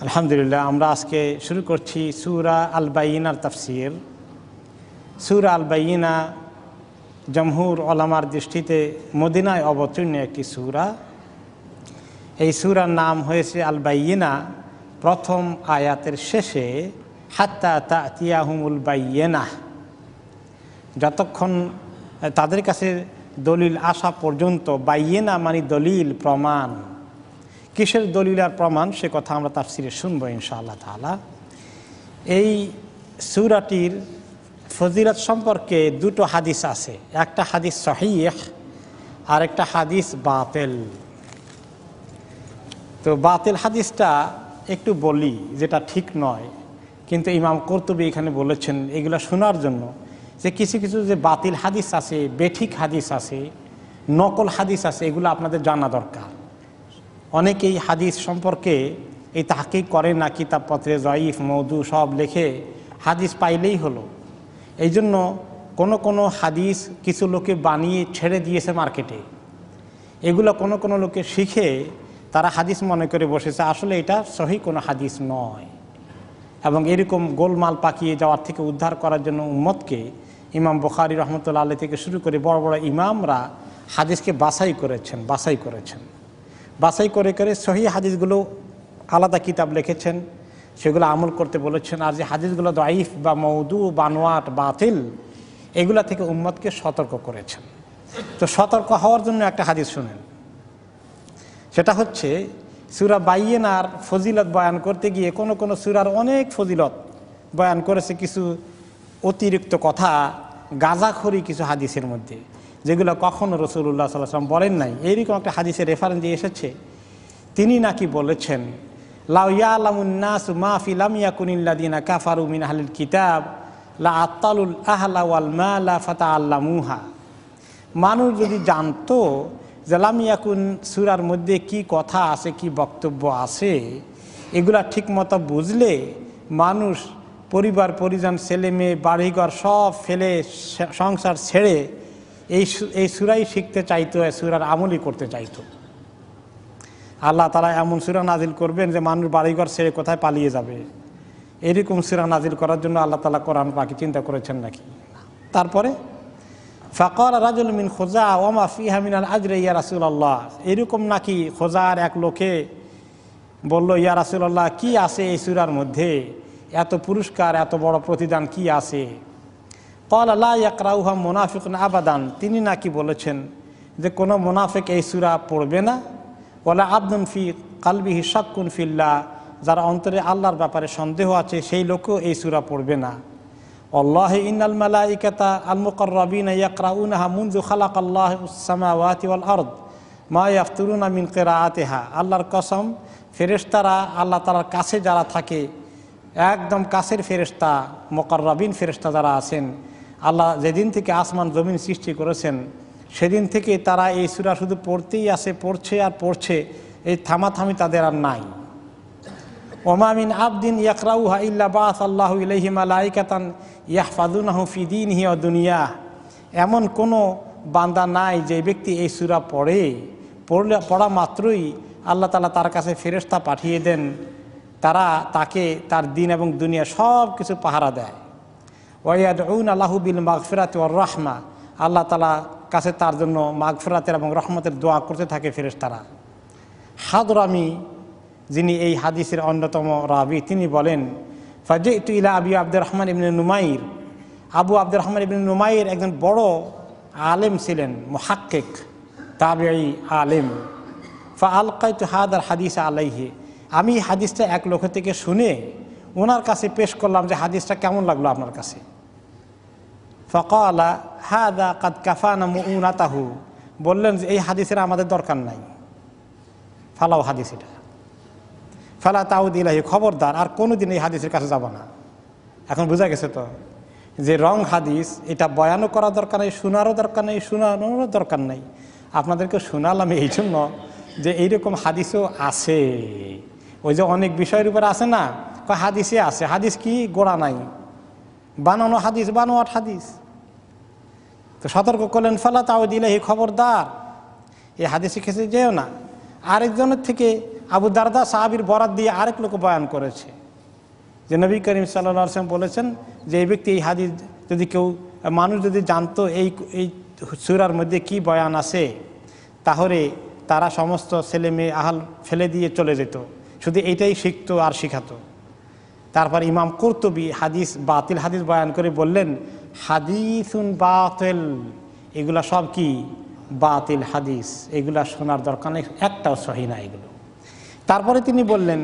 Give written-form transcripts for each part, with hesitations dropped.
আলহামদুলিল্লাহ, আমরা আজকে শুরু করছি সূরা আল বাইয়িনার তাফসীর। সূরা আল বাইয়িনা জমহুর ওলামার দৃষ্টিতে মদিনায় অবতীর্ণ একটি সূরা। এই সূরার নাম হয়েছে আল বাইয়িনা প্রথম আয়াতের শেষে, হাত্তা তাতিয়াহুমুল বাইয়িনাহ, যতক্ষণ তাদের কাছে দলিল আসা পর্যন্ত। বাইয়িনা মানে দলিল, প্রমাণ। কিসের দলিল আর প্রমাণ সে কথা আমরা তাফসীরে শুনবো ইনশাআল্লাহ তাআলা। এই সূরাটির ফজিলত সম্পর্কে দুটো হাদিস আছে, একটা হাদিস সহিহ আর একটা হাদিস বাতিল। তো বাতিল হাদিসটা একটু বলি, যেটা ঠিক নয়, কিন্তু ইমাম কুরতুবী এখানে বলেছেন এগুলো শোনার জন্য যে কিছু কিছু যে বাতিল হাদিস আছে, বেঠিক হাদিস আছে, নকল হাদিস আছে, এগুলো আপনাদের জানা দরকার। অনেকেই হাদিস সম্পর্কে এই তাহকিক করে না, কিতাবপত্রে জয়ীফ মওদু সব লেখে, হাদিস পাইলেই হলো। এই জন্য কোনো হাদিস কিছু লোকে বানিয়ে ছেড়ে দিয়েছে মার্কেটে। এগুলো কোনো লোকে শিখে তারা হাদিস মনে করে বসেছে, আসলে এটা সহি কোনো হাদিস নয়। এবং এরকম গোলমাল পাকিয়ে যাওয়ার থেকে উদ্ধার করার জন্য উম্মতকে ইমাম বুখারী রহমতুল্লাহ আলাইহি থেকে শুরু করে বড় বড় ইমামরা হাদিসকে বাছাই করেছেন। বাছাই করে সহি হাদিসগুলো আলাদা কিতাব লিখেছেন, সেগুলো আমল করতে বলেছেন। আর যে হাদিসগুলো দাঈফ বা মওদু, বানোয়াট, বাতিল, এগুলা থেকে উম্মতকে সতর্ক করেছেন। তো সতর্ক হওয়ার জন্য একটা হাদিস শুনেন, সেটা হচ্ছে সূরা বাইয়িনার ফজিলত বয়ান করতে গিয়ে কোনো সূরার অনেক ফজিলত বয়ান করেছে কিছু অতিরিক্ত কথা, গাঁজাখড়ি কিছু হাদিসের মধ্যে, যেগুলো কখনো রাসূলুল্লাহ সাল্লাল্লাহু আলাইহি ওয়াসাল্লাম বলেন নাই। এইরকম একটা হাদিসের রেফারেন্স দিয়ে এসেছে। তিনি নাকি বলেছেন, লাউ ইয়ালামুন নাসু মা ফি লাম ইয়াকুনিল্লাযিনা কাফারু মিন আহলিল কিতাব লা আত্তালুল আহলা ওয়াল মালা ফাতাআল্লামুহা। মানুষ যদি জানতো যে লাম ইয়াকুন সূরার মধ্যে কি কথা আছে, কি বক্তব্য আছে, এগুলা ঠিকমতো বুঝলে মানুষ পরিবার পরিজন, ছেলে মেয়ে, বাড়িঘর সব ফেলে সংসার ছেড়ে এই সূরাই শিখতে চাইতো, সূরার আমলই করতে চাইতো। আল্লাহ তাআলা এমন সূরা নাজিল করবেন যে মানুষ বাড়িঘর ছেড়ে কোথায় পালিয়ে যাবে। এরকম সূরা নাজিল করার জন্য আল্লাহ তাআলা কোরআন পাকে চিন্তা করেছেন নাকি? তারপরে ফাকাল রাজুল মিন খুজা ওয়া মা ফিহা মিনাল আজরি ইয়া রাসূলুল্লাহ, এরকম নাকি খুজার এক লোকে বলল, ইয়া রাসূলুল্লাহ, কি আছে এই সূরার মধ্যে, এত পুরস্কার, এত বড় প্রতিদান কি আছে? ক্বালা লা ইয়াকরাউহা মুনাফিকুন আবাদান, তিনি নাকি বলেছেন যে কোনো মুনাফিক এই সূরা পড়বে না। ওয়ালা আবদুন ফি কালবিহি শাক্কুন ফিল্লাহ, যার অন্তরে আল্লাহর ব্যাপারে সন্দেহ আছে সেই লোকও এই সূরা পড়বে না। আল্লাহি ইন্নাল মালাইকাতা আল মুকাররাবিনা ইয়াকরাউনাহা মুনযু খালাকাল্লাহুস সামাওয়াতি ওয়াল আরদ মা ইয়াফতুরুনা মিন কিরাআতিহা, আল্লাহর কসম, ফেরেশতারা আল্লাহ তাআলার কাছে যারা থাকে, একদম কাছের ফেরেশতা, মুকাররাবিন ফেরেশতা যারা আছেন, আল্লাহ যেদিন থেকে আসমান জমিন সৃষ্টি করেছেন সেদিন থেকে তারা এই সূরা শুধু পড়তেই আছে, পড়ছে আর পড়ছে, এই থামাথামি তাদের আর নাই। ওমা মিন আবদিন ইয়াকরাউহা ইল্লা বাআসাল্লাহু ইলাইহি মালাইকাতান ইয়াহফাযুনাহু ফি দীনিহি ওয়া দুনিয়াহ, এমন কোনো বান্দা নাই যে ব্যক্তি এই সূরা পড়া মাত্রই আল্লাহ তাআলা তার কাছে ফেরেশতা পাঠিয়ে দেন, তারা তাকে তার দিন এবং দুনিয়া সব কিছু পাহারা দেয়। ওয়া ইয়াদউনা লাহু বিল মাগফিরাতি ওয়ার রাহমা, আল্লাহ তাআলা কাছে তার জন্য মাগফিরাতের এবং রহমতের দোয়া করতে থাকে ফেরেশতারা। হাদরামি, যিনি এই হাদিসের অন্যতম রাবি, তিনি বলেন, ফাজিতু ইলা আবি আব্দুর রহমান ইবনে নুমাইর, আবু আব্দুর রহমান ইবনে নুমাইর একজন বড় আলেম ছিলেন, মুহাক্কিক, তাবিঈ আলেম। ফাআলকাইতু হাদাল হাদিস আলাইহি, আমি হাদিসটা এক লোক থেকে শুনে ওনার কাছে পেশ করলাম যে হাদিসটা কেমন লাগলো আপনার কাছে। ফাকালা হাদা কাদ কাফানা মুউনাতাহু, বললেন যে এই হাদিসের আমাদের দরকার নাই, ফালাও হাদিস এটা, ফালা তাউদ ইলাহি, খবরদার আর কোনোদিন এই হাদিসের কাছে যাব না। এখন বোঝা গেছে তো যে রং হাদিস, এটা বয়ানও করার দরকার নেই, শোনারও দরকার নেই, শোনানোরও দরকার নেই। আপনাদেরকে শোনালাম এই জন্য যে এইরকম হাদিসও আছে। ওই যে অনেক বিষয়ের উপরে আছে না, হাদিসে আছে, হাদিস কি গোড়া নাই, বানানো হাদিস, বানোয়াট হাদিস। তো সতর্ক করলেন, ফালা তাউদ ইলাহি, খবরদার এই হাদিসে খেতে যেও না। আরেকজনের থেকে আবু দারদা সাহাবীর বরাত দিয়ে আরেক লোক বয়ান করেছে যে নবী করিম সাল্লাল্লাহু আলাইহি ওয়াসাল্লাম বলেছেন যে এই ব্যক্তি এই হাদিস যদি কেউ মানুষ যদি জানতো এই সূরার মধ্যে কি বয়ান আছে, তাহলে তারা সমস্ত ছেলে মেয়ে আহাল ফেলে দিয়ে চলে যেত, শুধু এইটাই শিখতো আর শিখাতো। তারপর ইমাম কুরতুবী হাদিস বাতিল হাদিস বয়ান করে বললেন, হাদিসুন বাতিল, এগুলা সব কি বাতিল হাদিস, এগুলা শোনার দরকার নেই, একটাও সহিহ না এগুলো। তারপরে তিনি বললেন,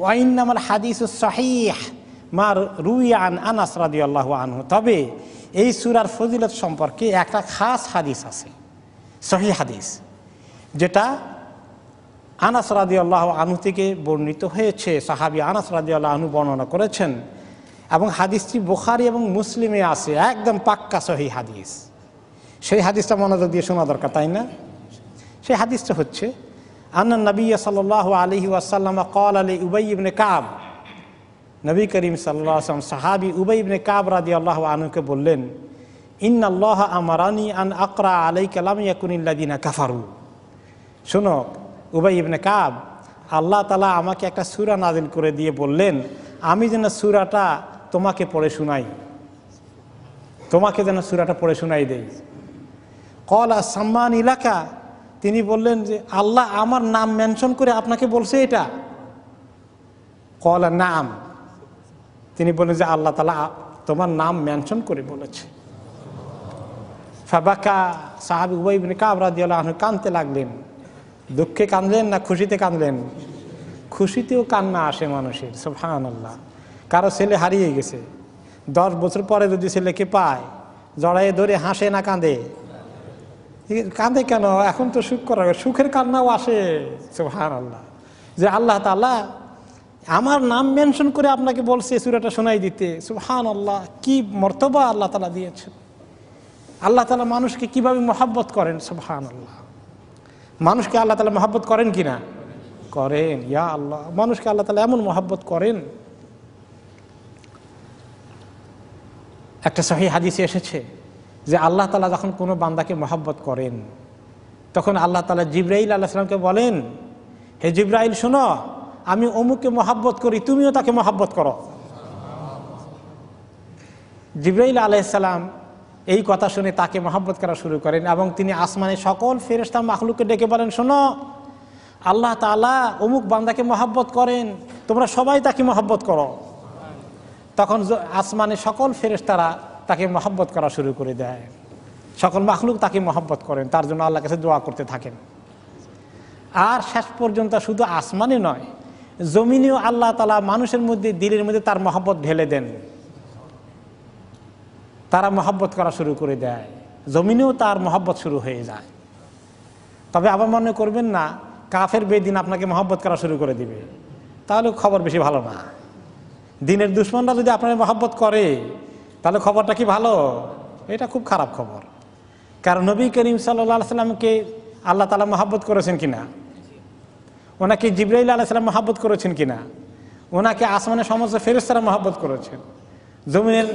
ওয়াইন্নামাল হাদিসুস সহিহ মা রুইয়া আন আনাস রাদিয়াল্লাহু আনহু, তবে এই সূরার ফজিলত সম্পর্কে একটা খাস হাদিস আছে, সহিহ হাদিস, যেটা আনাস রাদিয়াল্লাহু আনহু থেকে বর্ণিত হয়েছে। সাহাবী আনাস রাদিয়াল্লাহু আনহু বর্ণনা করেছেন এবং হাদিসটি বুখারী এবং মুসলিমে আছে, একদম পাক্কা সহিহ হাদিস। সেই হাদিসটা মনোযোগ দিয়ে শোনা দরকার, তাই না? সেই হাদিসটা হচ্ছে, আন্না নবী সাল্লাল্লাহু আলাইহি ওয়াসাল্লাম ক্বালা লি উবাই ইবনে কাব, নবী করিম সাল্লাল্লাহু আলাইহি ওয়াসাল্লাম সাহাবী উবাই ইবনে কাব রাদিয়াল্লাহু আনহুকে বললেন, ইন্নাল্লাহা আমারানি আন আকরা আলাইকা লাম ইয়াকুনিল লাযিনা কাফারু। শোনো উবাই ইবনে কাব, আল্লাহ তাআলা আমাকে একটা সূরা নাযিল করে দিয়ে বললেন আমি যেন সূরাটা তোমাকে পড়ে শোনাই, তোমাকে যেন সূরাটা পড়ে শোনাই দেই। ক্বালা সাম্মান ইলাকা, তিনি বললেন যে আল্লাহ আমার নাম মেনশন করে আপনাকে বলছে এটা? ক্বালা নাম, তিনি বললেন যে আল্লাহ তাআলা তোমার নাম মেনশন করে বলেছে। ফাবাকা, সাহাবী উবাই ইবনে কাব রাদিয়াল্লাহু আনহু কাঁদতে লাগলেন। দুঃখে কাঁদলেন না খুশিতে কাঁদলেন? খুশিতেও কান্না আসে মানুষের, সুবহানাল্লাহ। কারো ছেলে হারিয়ে গেছে, 10 বছর পরে যদি ছেলেকে পায়, জড়াইয়ে ধরে হাসে না কাঁদে? কাঁদে কেন? এখন তো সুখ করা, সুখের কান্নাও আসে, সুবহানাল্লাহ। যে আল্লাহ তাআলা আমার নাম মেনশন করে আপনাকে বলছে সূরাটা শোনাই দিতে, সুবহানাল্লাহ। কি মর্তবা আল্লাহ তাআলা দিয়েছেন। আল্লাহ তাআলা মানুষকে কিভাবে মহব্বত করেন, সুবহানাল্লাহ। মানুষকে আল্লাহ তাআলা মহব্বত করেন কিনা? করেন। ইয়া আল্লাহ, মানুষকে আল্লাহ তাআলা এমন মহব্বত করেন। একটা সহিহ হাদিসে এসেছে যে আল্লাহ তাআলা যখন কোনো বান্দাকে মহব্বত করেন, তখন আল্লাহ তাআলা জিবরাইল আলাইহিস সালামকে বলেন, হে জিবরাইল শোনো, আমি অমুককে মহব্বত করি, তুমিও তাকে মহব্বত করো। জিবরাইল আলাইহিস সালাম এই কথা শুনে তাকে মহব্বত করা শুরু করেন এবং তিনি আসমানে সকল ফেরেশতা মাখলুককে ডেকে বলেন, শোনো, আল্লাহ তাআলা অমুক বান্দাকে মহব্বত করেন, তোমরা সবাই তাকে মহব্বত করো। তখন আসমানে সকল ফেরেশতারা তাকে মহব্বত করা শুরু করে দেয়, সকল মাখলুক তাকে মহব্বত করেন, তার জন্য আল্লাহর কাছে দোয়া করতে থাকেন। আর শেষ পর্যন্ত শুধু আসমানে নয়, জমিনেও আল্লাহ তাআলা মানুষের মধ্যে, দিলের মধ্যে তার মহব্বত ঢেলে দেন, তারা মহব্বত করা শুরু করে দেয়, জমিনেও তার মহব্বত শুরু হয়ে যায়। তবে আবার মনে করবেন না কাফের বেদিন আপনাকে মহব্বত করা শুরু করে দিবে, তাহলে খবর বেশি ভালো না। দিনের দুশমনরা যদি আপনার মহব্বত করে, তাহলে খবরটা কি ভালো? এটা খুব খারাপ খবর। কারণ নবী করিম সাল্লাল্লাহু আলাইহি সাল্লামকে আল্লাহ তাআলা মহব্বত করেছেন কিনা? ওনাকে জিবরাইল আলাইহিস সালাম মহব্বত করেছেন কিনা? ওনাকে আসমানের সমস্ত ফেরেশতারা মহব্বত করেছেন। জমিনের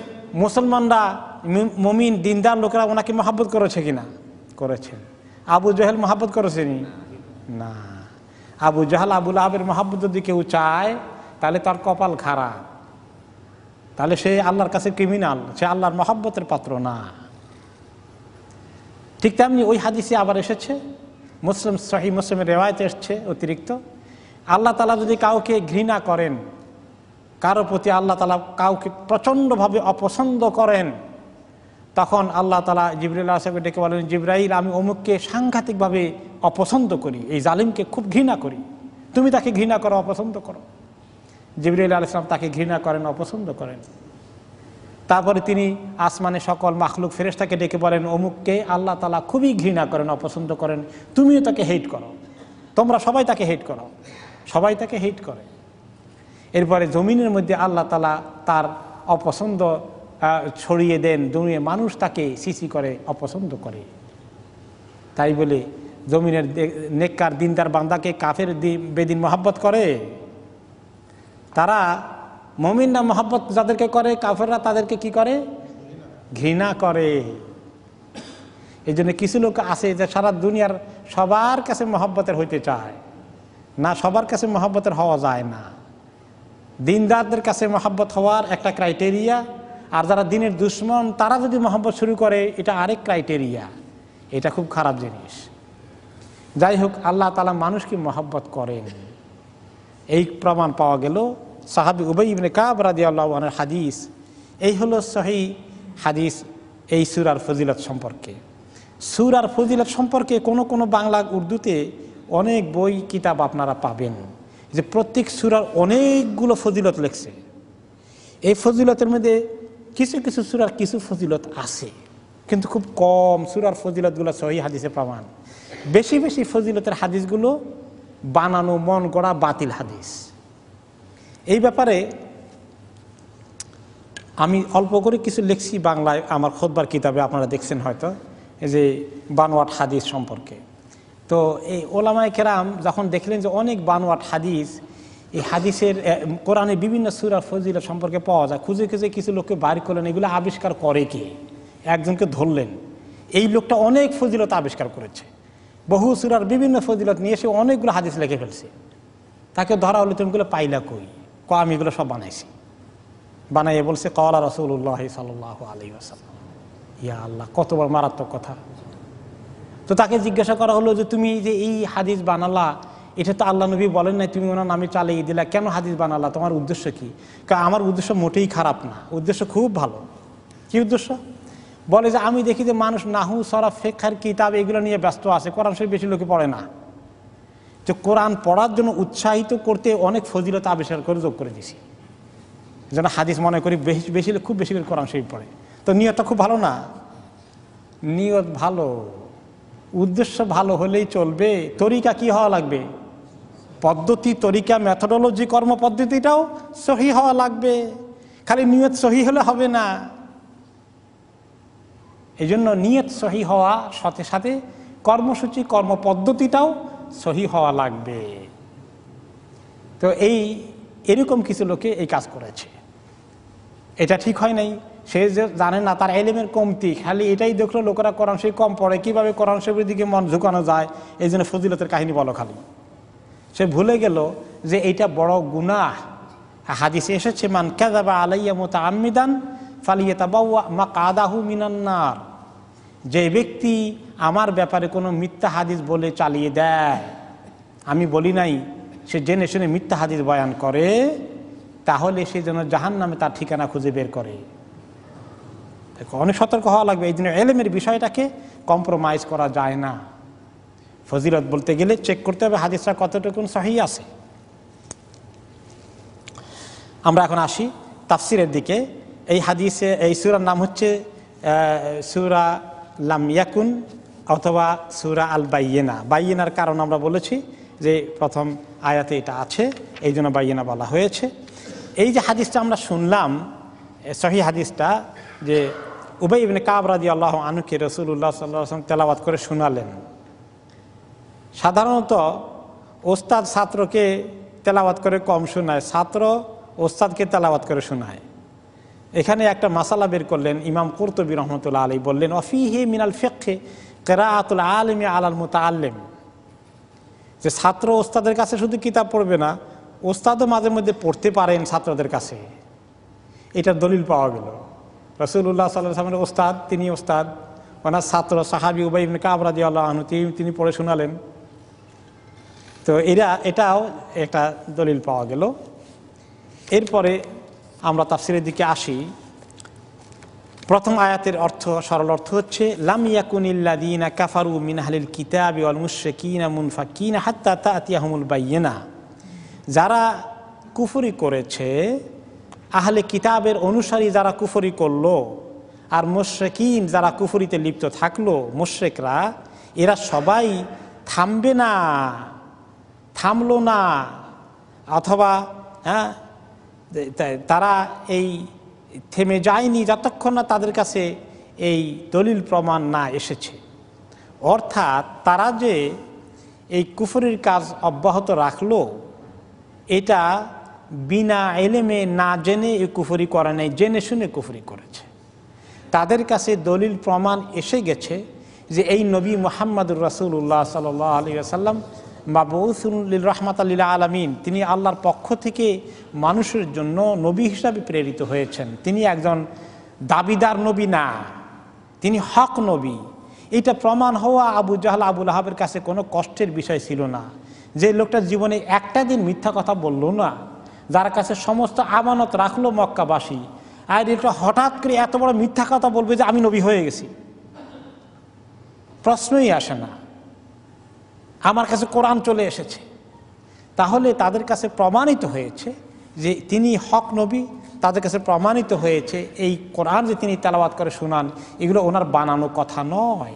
মুসলমানরা, মুমিন দিনদার লোকেরা ওনাকে মহব্বত করেছে কিনা? করেছেন। আবু জাহেল মহব্বত করেছেন না। আবু জাহেল, আবু লাহাবের মহব্বত যদি কেউ চায়, তাহলে তার কপাল খারাপ, তাহলে সে আল্লাহর কাছে ক্রিমিনাল, সে আল্লাহর মহব্বতের পাত্র না। ঠিক তেমনি ওই হাদিসে আবার এসেছে, মুসলিম সহিহ মুসলিমের রিওয়ায়াতে এসেছে অতিরিক্ত, আল্লাহ তাআলা যদি কাউকে ঘৃণা করেন, কারো প্রতি আল্লাহ তাআলা কাউকে প্রচণ্ডভাবে অপছন্দ করেন, তখন আল্লাহ তাআলা জিবরাইল আলাইহিস সালামকে ডেকে বলেন, জিবরাইল, আমি অমুককে সাংঘাতিকভাবে অপছন্দ করি, এই জালিমকে খুব ঘৃণা করি, তুমি তাকে ঘৃণা করো, অপছন্দ করো। জিবরাইল আলাইহিস সালাম তাকে ঘৃণা করেন, অপছন্দ করেন। তারপরে তিনি আসমানে সকল মাখলুক ফেরেশতাকে ডেকে বলেন, অমুককে আল্লাহ তাআলা খুবই ঘৃণা করেন, অপছন্দ করেন, তুমিও তাকে হেট করো, তোমরা সবাই তাকে হেট করো, সবাই তাকে হেট করে। এরপরে জমিনের মধ্যে আল্লাহ তাআলা তার অপছন্দ ছড়িয়ে দেন, দুনিয়া মানুষ তাকে সিসি করে, অপছন্দ করে। তাই বলে জমিনের নেককার দিনদার বান্দাকে কাফের বেদিন মহব্বত করে? তারা মুমিনরা মহব্বত যাদেরকে করে, কাফেররা তাদেরকে কি করে? ঘৃণা করে। এই জন্য কিছু লোক আছে যে সারা দুনিয়ার সবার কাছে মহব্বতের হইতে চায়, না, সবার কাছে মহব্বতের হওয়া যায় না। দিনদারদের কাছে মহব্বত হওয়ার একটা ক্রাইটেরিয়া, আর যারা দিনের দুশ্মন তারা যদি মহব্বত শুরু করে এটা আরেক ক্রাইটেরিয়া। এটা খুব খারাপ জিনিস। যাই হোক, আল্লাহ তাআলা মানুষকে মহব্বত করেন, এই প্রমাণ পাওয়া গেল সাহাবী উবাই ইবনে কাব রাদিয়াল্লাহু আনহুর হাদিস। এই হলো সহিহ হাদিস এই সূরার ফজিলত সম্পর্কে। সূরার ফজিলত সম্পর্কে কোনো বাংলা উর্দুতে অনেক বই কিতাব আপনারা পাবেন যে প্রত্যেক সূরার অনেকগুলো ফজিলত লেখছে। এই ফজিলতের মধ্যে কিছু কিছু সূরার কিছু ফজিলত আছে, কিন্তু খুব কম সূরার ফজিলতগুলো সহিহ হাদিসে প্রমাণ। বেশি বেশি ফজিলতের হাদিসগুলো বানানো, মন গড়া, বাতিল হাদিস। এই ব্যাপারে আমি অল্প করে কিছু লিখছি বাংলায় আমার খুতবার কিতাবে, আপনারা দেখছেন হয়তো, এই যে বানোয়াট হাদিস সম্পর্কে। তো এই ওলামায়ে কেরাম যখন দেখলেন যে অনেক বানোয়াট হাদিস এই হাদিসের কোরআনে বিভিন্ন সূরার ফজিলত সম্পর্কে পাওয়া যায়, খুঁজে খুঁজে কিছু লোককে বাইর করলেন, এগুলো আবিষ্কার করে কে, একজনকে ধরলেন। এই লোকটা অনেক ফজিলত আবিষ্কার করেছে, বহু সূরার বিভিন্ন ফজিলত নিয়ে এসে অনেকগুলো হাদিস লিখে ফেলছে। তাকে ধরা হলো, তুমি এগুলো পাইলা কই? আমি এগুলো সব বানাইছি। বানাইয়ে বলছে ক্বালা রাসূলুল্লাহ সাল্লাল্লাহু আলাইহি ওয়াসাল্লাম। ইয়া আল্লাহ, কত বড় মারাত্মক কথা। তো তাকে জিজ্ঞাসা করা হলো যে তুমি যে এই হাদিস বানালা, এটা তো আল্লাহ নবী বলেন নাই, তুমি ওনার নামে চালিয়ে দিলা, কেন হাদিস বানালা? তোমার উদ্দেশ্য কি? আমার উদ্দেশ্য মোটেই খারাপ না, উদ্দেশ্য খুব ভালো। কি উদ্দেশ্য? বলে যে আমি দেখি যে মানুষ নাহু, সরফ, ফিকহের কিতাব এগুলো নিয়ে ব্যস্ত আছে, কোরআন শরীফ বেশি লোকে পড়ে না। যে কোরআন পড়ার জন্য উৎসাহিত করতে অনেক ফজিলত আবিষ্কার করে যোগ করে দিছি, যেন হাদিস মনে করি বেশি খুব বেশি করে কোরআন শরীফ পড়ে। তো নিয়তটা খুব ভালো না? নিয়ত ভালো, উদ্দেশ্য ভালো হলেই চলবে। তরিকা কি হওয়া লাগবে? পদ্ধতি, তরিকা, মেথোডোলজি, কর্মপদ্ধতিটাও সহি হওয়া লাগবে। খালি নিয়ত সহি হলে হবে না। এই জন্য নিয়ত সহি হওয়া সাথে সাথে কর্মসূচি, কর্মপদ্ধতিটাও সহি হওয়া লাগবে। তো এরকম কিছু লোকে এই কাজ করেছে, এটা ঠিক হয় নাই। সে যে জানে না, তার ইলমের কমতি, খালি এটাই দেখলো লোকেরা কোরআন শরীফ কম পড়ে, কিভাবে কোরআন শরীফের দিকে মন ঝুঁকানো যায়, এই জন্য ফজিলতের কাহিনী বলো খালি। সে ভুলে গেল যে এইটা বড় গুনাহ। হাদিসে এসেছে মান কাযাবা আলাইয়া মুতাআম্মিদান ফালিয়াতাবাওয়া মাকআদাহু মিনান নার। যে ব্যক্তি আমার ব্যাপারে কোনো মিথ্যা হাদিস বলে চালিয়ে দেয়, আমি বলি নাই, সে জেনে শুনে মিথ্যা হাদিস বয়ান করে, তাহলে সে যেন জাহান্নামে তার ঠিকানা খুঁজে বের করে। অনেক সতর্ক হওয়া লাগবে। এই জন্য ইলমের বিষয়টাকে কম্প্রোমাইজ করা যায় না। ফজিলত বলতে গেলে চেক করতে হবে হাদিসটা কতটুকু সহিহ আছে। আমরা এখন আসি তাফসিরের দিকে। এই হাদিসে এই সূরার নাম হচ্ছে সূরা লাম ইয়াকুন অথবা সূরা আল বাইয়িনা। বাইয়িনার কারণ আমরা বলেছি যে প্রথম আয়াতে এটা আছে, এই জন্য বাইয়িনা বলা হয়েছে। এই যে হাদিসটা আমরা শুনলাম, সহিহ হাদিসটা, যে উবাই ইবনে কাব রাদিয়াল্লাহু আনহুকে রাসূলুল্লাহ সাল্লাল্লাহু আলাইহি ওয়াসাল্লাম তেলাওয়াত করে শোনালেন। সাধারণত ওস্তাদ ছাত্রকে তেলাওয়াত করে কম শোনায়, ছাত্র ওস্তাদকে তেলাওয়াত করে শোনায়। এখানে একটা মাসালা বের করলেন ইমাম কুরতুবী রাহমাতুল্লাহ আলাইহি, বললেন ওয়াফিহি মিনাল ফিকহি কিরাআতুল আলিমি আলাল মুতাআল্লিম। যে ছাত্র ওস্তাদের কাছে শুধু কিতাব পড়বে না, ওস্তাদও মাঝে মধ্যে পড়তে পারেন ছাত্রদের কাছে। এটার দলিল পাওয়া গেল। রাসূলুল্লাহ সাল্লাল্লাহু আলাইহি ওয়াসাল্লামের ওস্তাদ, তিনি ওস্তাদ, ওনার ছাত্র সাহাবী উবাই ইবনে কাব রাদিয়াল্লাহু আনহু তিনি পড়ে শোনালেন। তো এটাও একটা দলিল পাওয়া গেল। এরপরে আমরা তাফসিরের দিকে আসি। প্রথম আয়াতের অর্থ, সরল অর্থ হচ্ছে লাম ইয়াকুনিল্লাযীনা কাফারু মিন আহলিল কিতাবি ওয়াল মুশরিকিনা মুনফাকিনা হাত্তা তা'তিয়াহুমুল বায়্যিনা। যারা কুফরি করেছে, আহলে কিতাবের অনুসারী যারা কুফরি করলো, আর মুশরিকিন যারা কুফরিতে লিপ্ত থাকলো, মুশরিকরা, এরা সবাই থামবে না, থামলো না, অথবা তারা এই থেমে যায়নি যতক্ষণ না তাদের কাছে এই দলিল প্রমাণ না এসেছে। অর্থাৎ তারা যে এই কুফরির কাজ অব্যাহত রাখলো, এটা বিনা ইলমে না জেনে এই কুফরি করে নাই, জেনে শুনে কুফরি করেছে। তাদের কাছে দলিল প্রমাণ এসে গেছে যে এই নবী মুহাম্মদুর রাসূলুল্লাহ সাল্লাল্লাহু আলাইহি ওয়াসাল্লাম মাবউসুন লিল রাহমাতাল লিল আলামিন, তিনি আল্লাহর পক্ষ থেকে মানুষের জন্য নবী হিসাবে প্রেরিত হয়েছেন। তিনি একজন দাবিদার নবী না, তিনি হক নবী। এটা প্রমাণ হওয়া আবু জাহল আবু লাহাবের কাছে কোনো কষ্টের বিষয় ছিল না। যে লোকটা জীবনে একটা দিন মিথ্যা কথা বলল না, যার কাছে সমস্ত আমানত রাখলো মক্কাবাসী, আর এটা হঠাৎ করে এত বড় মিথ্যা কথা বলবে যে আমি নবী হয়ে গেছি, প্রশ্নই আসে না। আমার কাছে কোরআন চলে এসেছে, তাহলে তাদের কাছে প্রমাণিত হয়েছে যে তিনি হক নবী। তাদের কাছে প্রমাণিত হয়েছে এই কোরআন যে তিনি তেলাওয়াত করে শোনান, এগুলো ওনার বানানো কথা নয়।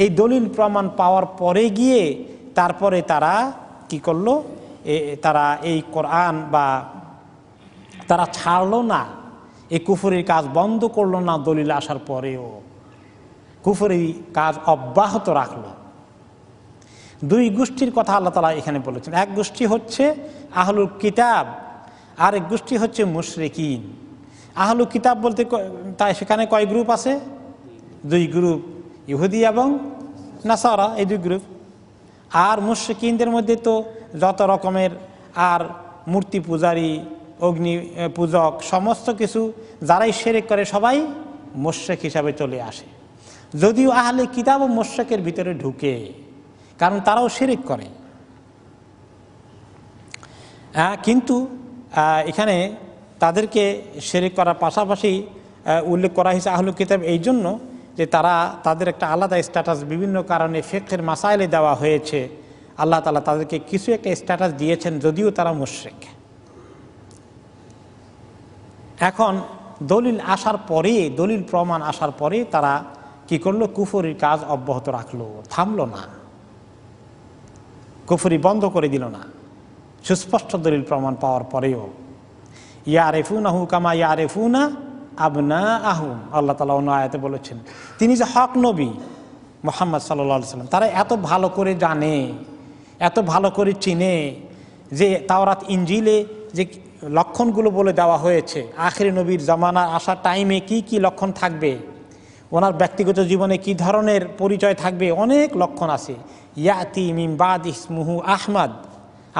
এই দলিল প্রমাণ পাওয়ার পরে গিয়ে তারপরে তারা কি করলো, তারা এই কোরআন বা তারা ছাড়লো না, এই কুফরির কাজ বন্ধ করলো না। দলিল আসার পরেও কুফরি কাজ অব্যাহত রাখলো। দুই গোষ্ঠীর কথা আল্লাহ তাআলা এখানে বলেছেন। এক গোষ্ঠী হচ্ছে আহলুল কিতাব, আর এক গোষ্ঠী হচ্ছে মুশরিকিন। আহলুল কিতাব বলতে তাই সেখানে কয় গ্রুপ আছে? দুই গ্রুপ, ইহুদি এবং নাসারা, এই দুই গ্রুপ। আর মুশরিকিনদের মধ্যে তো যত রকমের আর মূর্তি পূজারী, অগ্নি পূজক, সমস্ত কিছু যারাই শিরক করে সবাই মুশরিক হিসাবে চলে আসে। যদিও আহলে কিতাব ও মুশরিকের ভিতরে ঢুকে, কারণ তারাও শিরক করে। কিন্তু এখানে তাদেরকে শিরক করার পাশাপাশি উল্লেখ করা হয়েছে আহলুল কিতাব এই জন্য যে তারা তাদের একটা আলাদা স্ট্যাটাস বিভিন্ন কারণে ফিকহের মাসাইলে দেওয়া হয়েছে। আল্লাহ তাআলা তাদেরকে কিছু একটা স্ট্যাটাস দিয়েছেন যদিও তারা মুশরিক। এখন দলিল আসার পরে, দলিল প্রমাণ আসার পরে তারা কি করলো? কুফরির কাজ অব্যাহত রাখলো, থামলো না, কুফরি বন্ধ করে দিল না। সুস্পষ্ট দলিল প্রমাণ পাওয়ার পরেও ইয়ারিফুনাহু কামা ইয়ারিফুনা আবনাআহুম, আল্লাহ তাআলা অন্য আয়াতে বলেছেন তিনি যে হক নবী মুহাম্মদ সাল্লাল্লাহু আলাইহি ওয়াসাল্লাম, তারা এত ভালো করে জানে, এত ভালো করে চিনে যে তাওরাত ইনজিলে যে লক্ষণগুলো বলে দেওয়া হয়েছে, আখিরি নবীর জামানা আসার টাইমে কি কি লক্ষণ থাকবে, ওনার ব্যক্তিগত জীবনে কি ধরনের পরিচয় থাকবে, অনেক লক্ষণ আছে। ইয়াতি মিন বাদি ইসমুহু আহমদ,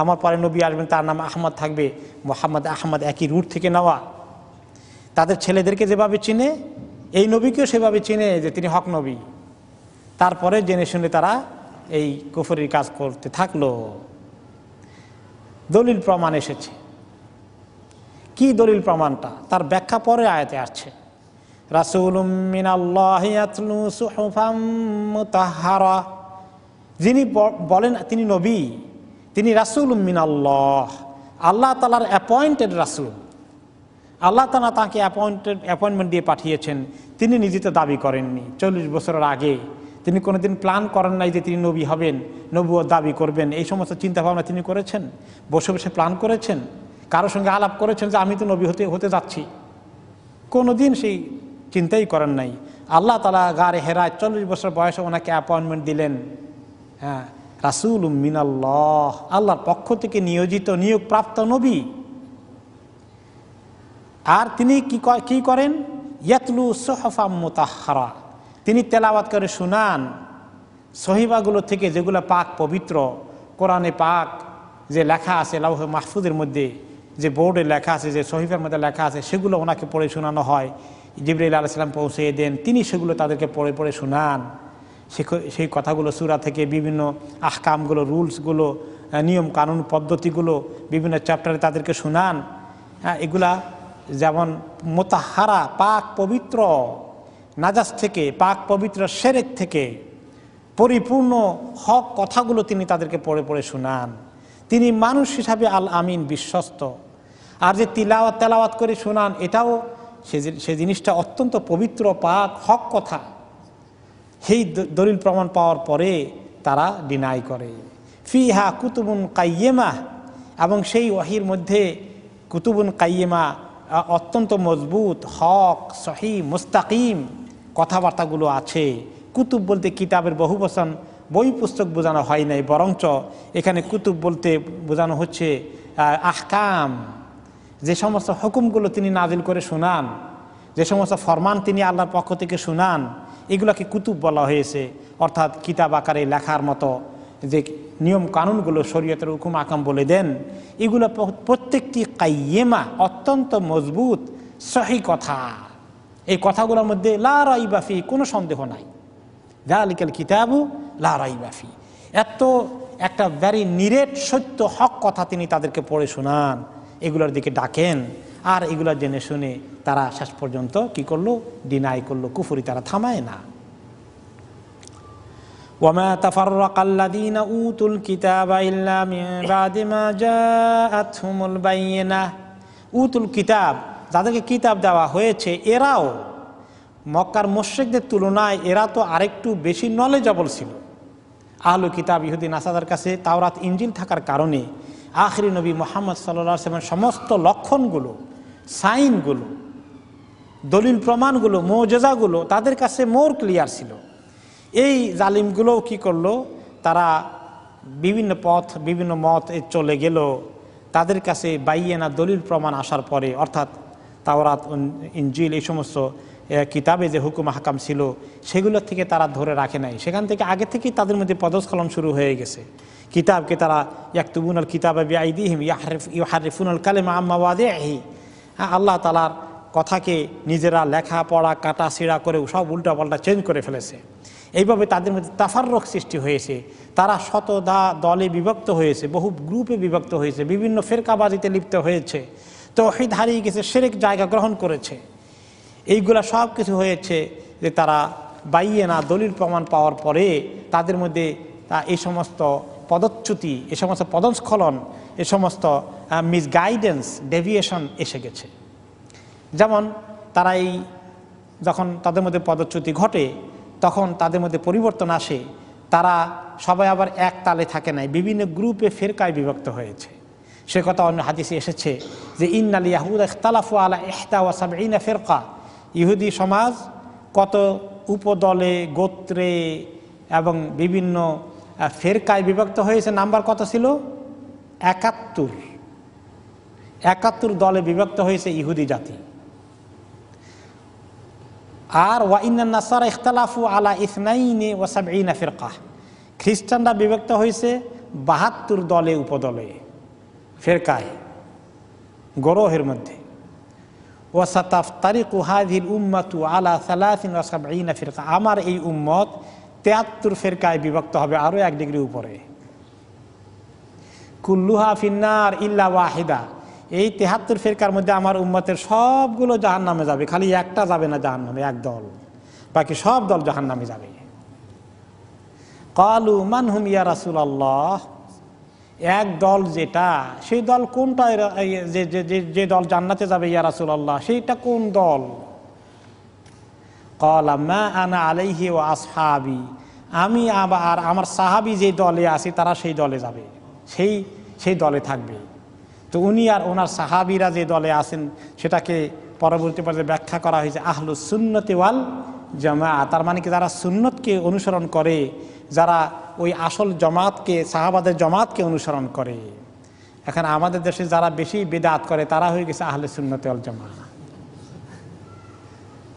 আমার পরে নবী আসবেন তার নাম আহমদ থাকবে, মোহাম্মদ আহমদ একই রুট থেকে নেওয়া। তাদের ছেলেদেরকে যেভাবে চিনে এই নবীকেও সেভাবে চিনে যে তিনি হক নবী। তারপরে জেনে শুনে তারা এই কুফরির কাজ করতে থাকলো। দলিল প্রমাণ এসেছে। কি দলিল প্রমাণটা? তার ব্যাখ্যা পরে আয়াতে আসছে। রাসূলুম মিনাল্লাহি ইয়াতলু সুহুফাম মুতাহহারা, যিনি বলেন তিনি নবী, তিনি রাসূলুম মিনাল্লাহ, আল্লাহ তাআলার অ্যাপয়েন্টেড রাসূল। আল্লাহ তাআলা তাকে অ্যাপয়েন্টমেন্ট দিয়ে পাঠিয়েছেন। তিনি নিজে তো দাবি করেননি। 40 বছরের আগে তিনি কোনোদিন প্ল্যান করেন নাই যে তিনি নবী হবেন, নবুয়ত দাবি করবেন। এই সমস্ত চিন্তাভাবনা তিনি করেছেন? বসে বসে প্ল্যান করেছেন? কারোর সঙ্গে আলাপ করেছেন যে আমি তো নবী হতে যাচ্ছি? কোনোদিন সেই চিন্তাই করেন নাই। আল্লাহ তাআলা গারে হেরায় 40 বছর বয়সে ওনাকে অ্যাপয়েন্টমেন্ট দিলেন। হ্যাঁ, রাসূলুম মিনাল্লাহ, আল্লাহর পক্ষ থেকে নিয়োজিত, নিয়োগপ্রাপ্ত নবী। আর তিনি কি করেন? ইয়াতলু সুহুফাম মুতাহহারা, তিনি তেলাওয়াত করে শুনান সহিফাগুলো থেকে, যেগুলো পাক পবিত্র। কোরআনে পাক যে লেখা আছে লাউহে মাহফুজের মধ্যে, যে বোর্ডে লেখা আছে, যে সহিফার মধ্যে লেখা আছে, সেগুলো ওনাকে পড়ে শোনানো হয়। জিবরাইল আলাইহিস সালাম পৌঁছে দেন, তিনি সেগুলো তাদেরকে পড়ে পড়ে শোনান। সেই কথাগুলো সূরা থেকে বিভিন্ন আহকামগুলো, রুলসগুলো, নিয়ম কানুন পদ্ধতিগুলো বিভিন্ন চ্যাপ্টারে তাদেরকে শোনান। এগুলা যেমন মুতাহহারা, পাক পবিত্র, নাজাস থেকে, পাক পবিত্র শিরক থেকে পরিপূর্ণ হক কথাগুলো তিনি তাদেরকে পড়ে পড়ে শোনান। তিনি মানুষ হিসাবে আল আমিন, বিশ্বস্ত। আর যে তেলাওয়াত করে শোনান, এটাও সে জিনিসটা অত্যন্ত পবিত্র, পাক, হক কথা। সেই দলিল প্রমাণ পাওয়ার পরে তারা ডিনাই করে। ফিহা কুতুবুন কাইয়্যিমা, এবং সেই ওয়াহির মধ্যে কুতুবুন কাইয়্যিমা, অত্যন্ত মজবুত, হক, সহি, মুস্তাকিম কথাবার্তাগুলো আছে। কুতুব বলতে কিতাবের বহু বচন, বই পুস্তক বোঝানো হয় নাই, বরঞ্চ এখানে কুতুব বলতে বোঝানো হচ্ছে আহকাম, যে সমস্ত হুকুমগুলো তিনি নাজিল করে শোনান, যে সমস্ত ফরমান তিনি আল্লাহর পক্ষ থেকে শোনান, এগুলোকে কুতুব বলা হয়েছে। অর্থাৎ কিতাব আকারে লেখার মতো যে নিয়ম কানুনগুলো, শরীয়তের হুকুম আকাম বলে দেন, এগুলো প্রত্যেকটি কাইয়েমা, অত্যন্ত মজবুত সহি কথা। এই কথাগুলোর মধ্যে লা রাইবা ফি, কোনো সন্দেহ নাই। যালিকাল কিতাবু লা রাইবা ফি, এত একটা ভেরি নিরেট সত্য হক কথা তিনি তাদেরকে পড়ে শোনান, এগুলোর দিকে ডাকেন, আর এগুলো জেনে শুনে তারা শেষ পর্যন্ত কি করলো? ডিনাই করলো, কুফরি তারা থামায় না। ওয়ামা তাফাররাকাল্লাযীনা উতুল কিতাবা ইল্লা মিন বাদি মা জাআতহুমুল বায়িনাহ। উতুল কিতাব, যাদেরকে কিতাব দেওয়া হয়েছে, এরাও মক্কার মুশরিকদের তুলনায় এরা তো আরেকটু বেশি নলেজেবল ছিল। আহলু কিতাব ইহুদি নাসারার কাছে তাওরাত ইনজিল থাকার কারণে আখিরি নবী মুহাম্মদ সাল্লাল্লাহু আলাইহি ওয়াসাল্লামের সমস্ত লক্ষণগুলো, সাইনগুলো, দলিল প্রমাণগুলো, মুজিজাগুলো তাদের কাছে মোর ক্লিয়ার ছিল। এই জালিমগুলোও কি করলো? তারা বিভিন্ন পথ, বিভিন্ন মত চলে গেল। তাদের কাছে বাইয়েনা দলিল প্রমাণ আসার পরে, অর্থাৎ তাওরাত, ইনজিল, এই সমস্ত কিতাবে যে হুকুম হাকাম ছিল সেগুলোর থেকে তারা ধরে রাখে নাই। সেখান থেকে আগে থেকেই তাদের মধ্যে পদস্খলন শুরু হয়ে গেছে। কিতাবকে তারা ইয়াকতুবুনাল কিতাবা বিআইদিহিম ইউহাররিফুনাল কালিমা আম্মা মাওয়াদিহি, আল্লাহ তাআলার কথাকে নিজেরা লেখা পড়া কাটা ছিঁড়া করে সব উল্টাপাল্টা চেঞ্জ করে ফেলেছে। এইভাবে তাদের মধ্যে তাফাররুক সৃষ্টি হয়েছে। তারা দলে বিভক্ত হয়েছে, বহু গ্রুপে বিভক্ত হয়েছে, বিভিন্ন ফেরকাবাজিতে লিপ্ত হয়েছে, তাওহীদ হারিয়ে গেছে, শিরক জায়গা গ্রহণ করেছে। এইগুলা সব কিছু হয়েছে যে তারা বাইয়েনা দলিল প্রমাণ পাওয়ার পরে তাদের মধ্যে এই সমস্ত পদচ্যুতি, এই সমস্ত পদস্খলন, এই সমস্ত মিসগাইডেন্স, ডেভিয়েশন এসে গেছে। যেমন তারা যখন তাদের মধ্যে পদচ্যুতি ঘটে, তখন তাদের মধ্যে পরিবর্তন আসে। তারা সবাই আবার এক তালে থাকে নাই, বিভিন্ন গ্রুপে ফেরকায় বিভক্ত হয়েছে। সে কথা অন্য হাদিসে এসেছে যে ইন্নাল ইয়াহুদা ইখতালাফু আলা 71 ফিরকা, ইহুদি সমাজ কত উপদলে, গোত্রে এবং বিভিন্ন ফেরকায় বিভক্ত হয়েছে। নাম্বার কত ছিল? 71 দলে বিভক্ত হয়েছে ইহুদি জাতি। আর ওয়া ইন্নান নাসারা ইখতালাফু আলা 72 ফিরকা, খ্রিস্টানরা বিভক্ত হয়েছে 72 দলে, উপদলে, ফেরকায়, গরোহের মধ্যে। ওয়া সাতাফতারিকু হাযিহিল উম্মাতু আলা 73 ফিরকা, আমার এই উম্মত 73 ফেরকায় বিভক্ত হবে, আরো 1 ডিগ্রি উপরে। কুল্লুহা ফিন্নার ইল্লা ওয়াহিদা, এই 73 ফেরকার মধ্যে আমার উম্মতের সবগুলো জাহান্নামে যাবে, খালি একটা যাবে না জাহান্নামে, এক দল, বাকি সব দল জাহান্নামে যাবে। ক্বালু মান হুম ইয়া রাসূলুল্লাহ, এক দল যেটা, সেই দল কোনটা? যে দল জান্নাতে যাবে ইয়া রাসূলুল্লাহ, সেইটা কোন দল? ক্বালা মা আনা আলাইহি ওয়া আসহাবি, আমি আর আমার সাহাবী যে দলে আছি তারা সেই দলে যাবে, সেই দলে থাকবে। তো উনি আর ওনার সাহাবীরা যে দলে আছেন সেটাকে পরবর্তী পর্যায়ে ব্যাখ্যা করা হয়েছে আহলুস সুন্নতি ওয়াল জামাআহ। তার মানে কি, যারা সুন্নতকে অনুসরণ করে, যারা ওই আসল জামাতকে, সাহাবাদের জামাতকে অনুসরণ করে। এখন আমাদের দেশে যারা বেশি বিদআত করে তারা হয়ে গেছে আহলে সুন্নতি ওয়াল জামাআহ।